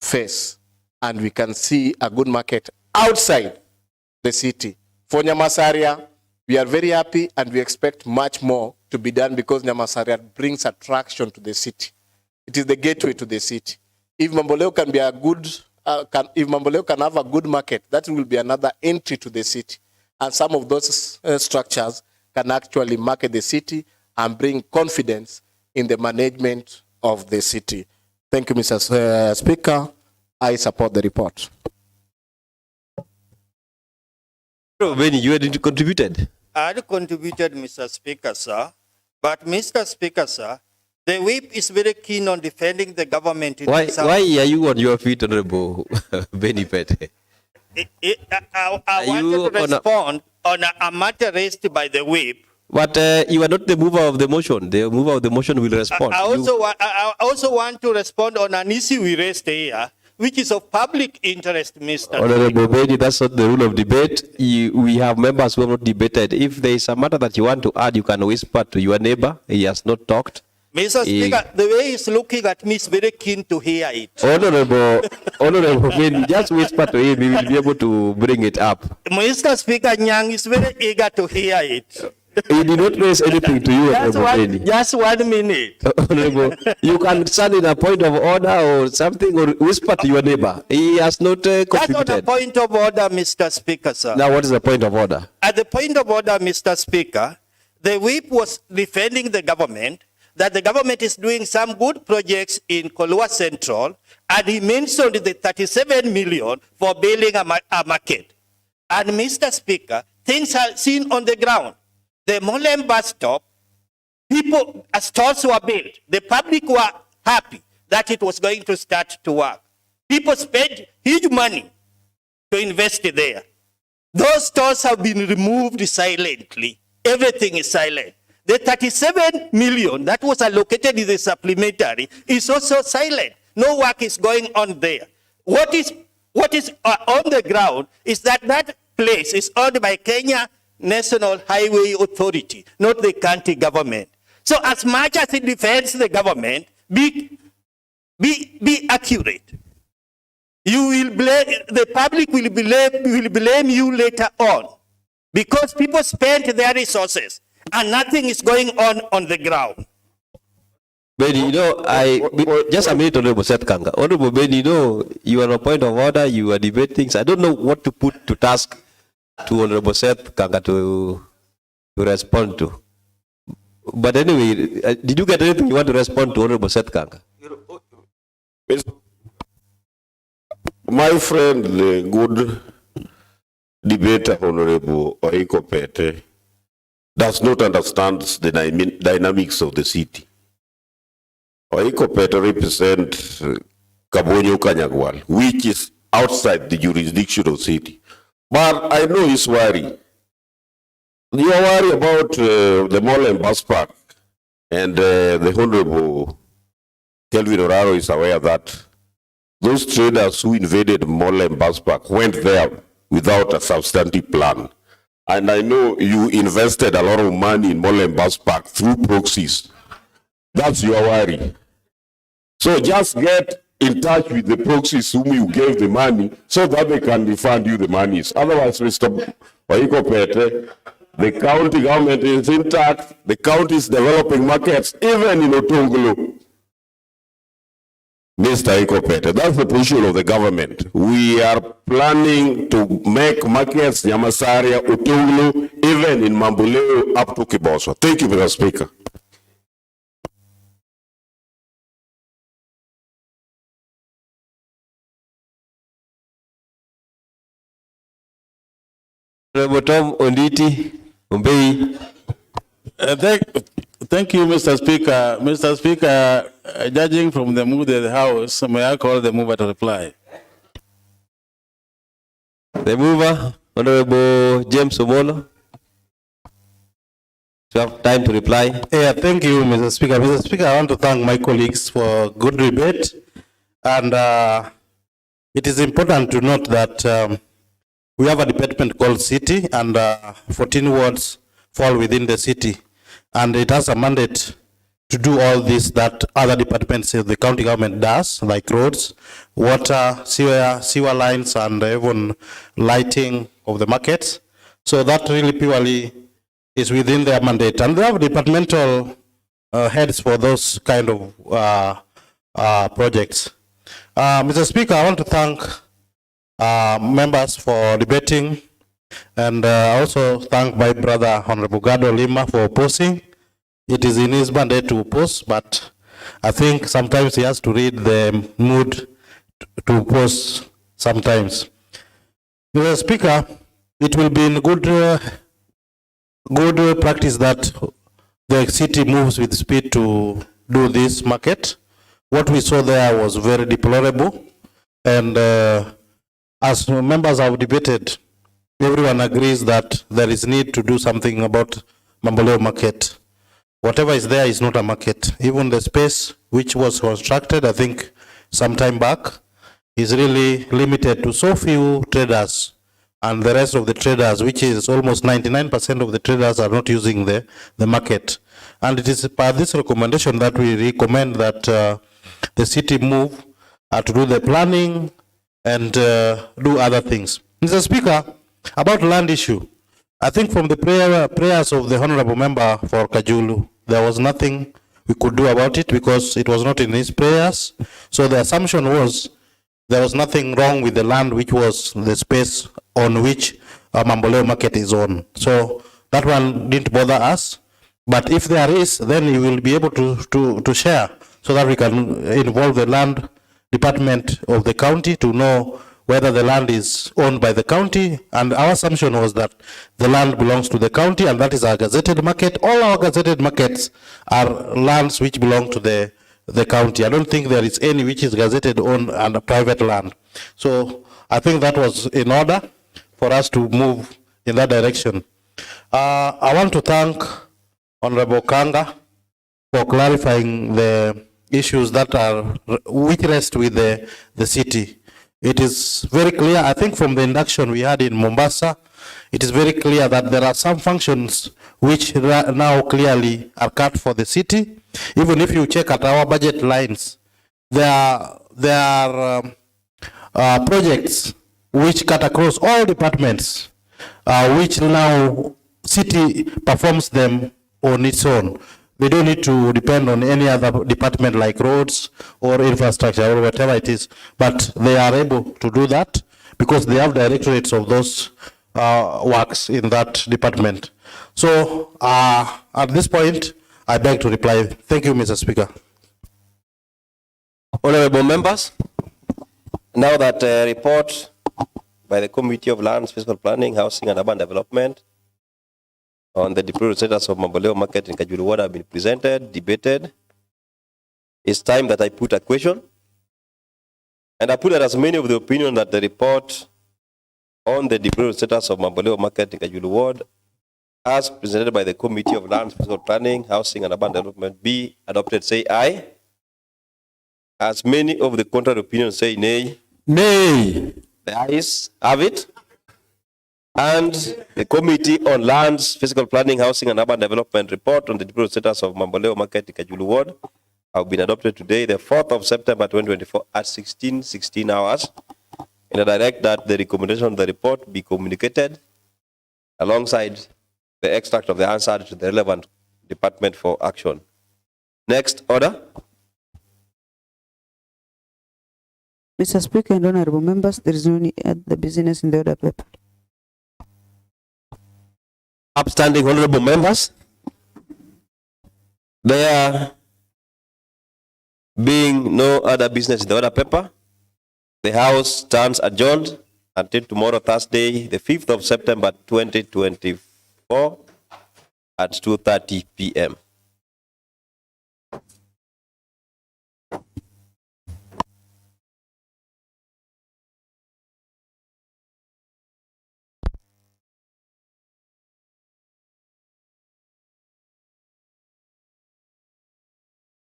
S13: face and we can see a good market outside the city. For Nyamasaria, we are very happy and we expect much more to be done because Nyamasaria brings attraction to the city. It is the gateway to the city. If Mamboleo can be a good, if Mamboleo can have a good market, that will be another entry to the city. And some of those structures can actually market the city and bring confidence in the management of the city. Thank you, Mr. Speaker. I support the report.
S1: Benny, you had contributed.
S6: I had contributed, Mr. Speaker, sir. But, Mr. Speaker, sir, the whip is very keen on defending the government.
S1: Why are you on your feet, Honorable Benny Pete?
S6: I wanted to respond on a matter raised by the whip.
S1: But you are not the mover of the motion. The mover of the motion will respond.
S6: I also want to respond on an issue we raised here, which is of public interest, Mr.
S1: Honorable Benny, that's not the rule of debate. We have members who have not debated. If there is a matter that you want to add, you can whisper to your neighbor. He has not talked.
S6: Mr. Speaker, the way he's looking at me is very keen to hear it.
S1: Honorable Benny, just whisper to him. He will be able to bring it up.
S6: Mr. Speaker, Nyang is very eager to hear it.
S1: He did not raise anything to you, Honorable Benny.
S6: Just 1 minute.
S1: Honorable, you can stand in a point of order or something or whisper to your neighbor. He has not contributed.
S6: That's on a point of order, Mr. Speaker, sir.
S1: Now, what is the point of order?
S6: At the point of order, Mr. Speaker, the whip was defending the government, that the government is doing some good projects in Kolua Central, and he mentioned the 37 million for building a market. And Mr. Speaker, things are seen on the ground. The Molem bus stop, People, stores were built. The public were happy that it was going to start to work. People spent huge money to invest there. Those stores have been removed silently. Everything is silent. The 37 million that was allocated in the supplementary is also silent. No work is going on there. What is on the ground is that that place is owned by Kenya National Highway Authority, not the county government. So as much as it defends the government, be accurate. You will blame, the public will blame you later on because people spent their resources and nothing is going on the ground.
S1: But you know, just a minute, Honorable Seth Kanga. Honorable Ben, you know, you are on a point of order, you are debating. I don't know what to put to task to Honorable Seth Kanga to respond to. But anyway, did you get anything you want to respond to Honorable Seth Kanga?
S10: My friend, the good debater, Honorable Oiko Pete, does not understand the dynamics of the city. Oiko Pete represents Kabonyo Kanyagwal, which is outside the jurisdiction of the city. But I know his worry. You are worried about the mall and bus park, and the Honorable Kelvin Oraro is aware that those traders who invaded mall and bus park went there without a substantive plan. And I know you invested a lot of money in mall and bus park through proxies. That's your worry. So just get in touch with the proxies whom you gave the money so that they can refund you the monies. Otherwise, Mr. Waiko Pete, the county government is intact. The county is developing markets, even in Otongolo. Mr. Ikopete, that's the position of the government. We are planning to make markets, Yamasaria, Otongolo, even in Mambuleo, up to Kiboso. Thank you, Mr. Speaker.
S1: Tom Onditi, Umbei.
S9: Thank you, Mr. Speaker. Mr. Speaker, judging from the mood of the House, may I call the mover to reply?
S1: The mover, Honorable James Omolo. You have time to reply.
S5: Yeah, thank you, Mr. Speaker. Mr. Speaker, I want to thank my colleagues for good debate. And it is important to note that we have a department called City, and 14 wards fall within the city. And it has a mandate to do all this that other departments of the county government does, like roads, water, sewer lines, and even lighting of the markets. So that really purely is within their mandate. And they have departmental heads for those kind of projects. Mr. Speaker, I want to thank members for debating, and also thank my brother Honorable Gado Lima for opposing. It is in his mandate to oppose, but I think sometimes he has to read the mood to oppose sometimes. Mr. Speaker, it will be in good practice that the city moves with speed to do this market. What we saw there was very deplorable, and as members have debated, everyone agrees that there is need to do something about Mamboleo market. Whatever is there is not a market. Even the space which was constructed, I think, some time back, is really limited to so few traders, and the rest of the traders, which is almost 99% of the traders, are not using the market. And it is by this recommendation that we recommend that the city move to do the planning and do other things. Mr. Speaker, about land issue, I think from the prayers of the honorable member for Kajulu, there was nothing we could do about it because it was not in his prayers. So the assumption was there was nothing wrong with the land, which was the space on which Mamboleo market is on. So that one didn't bother us. But if there is, then you will be able to share so that we can involve the land department of the county to know whether the land is owned by the county, and our assumption was that the land belongs to the county, and that is our gazetted market. All our gazetted markets are lands which belong to the county. I don't think there is any which is gazetted on and a private land. So I think that was in order for us to move in that direction. I want to thank Honorable Kanga for clarifying the issues that are which rest with the city. It is very clear, I think from the induction we had in Mombasa, it is very clear that there are some functions which now clearly are cut for the city. Even if you check at our budget lines, there are projects which cut across all departments, which now city performs them on its own. They don't need to depend on any other department like roads or infrastructure or whatever it is, but they are able to do that because they have directorates of those works in that department. So at this point, I beg to reply. Thank you, Mr. Speaker.
S1: Honorable members, now that a report by the Committee of Lands, Fiscal Planning, Housing and Urban Development on the deployed status of Mamboleo Market in Kajuru Ward have been presented, debated, it's time that I put a question. And I put that as many of the opinion that the report on the deployed status of Mamboleo Market in Kajuru Ward as presented by the Committee of Lands, Fiscal Planning, Housing and Urban Development be adopted, say aye. As many of the contrary opinions say nay.
S5: Nay.
S1: The ayes have it. And the Committee on Lands, Fiscal Planning, Housing and Urban Development report on the deployed status of Mamboleo Market in Kajulu Ward have been adopted today, the 4th of September 2024 at 16 hours. And I direct that the recommendation of the report be communicated alongside the extract of the answer to the relevant department for action. Next order.
S2: Mr. Speaker and honorable members, there is no need to add the business in the order paper.
S1: Upstanding honorable members, there being no other business in the order paper, the House stands adjourned until tomorrow, Thursday, the 5th of September 2024 at 2:30 p.m.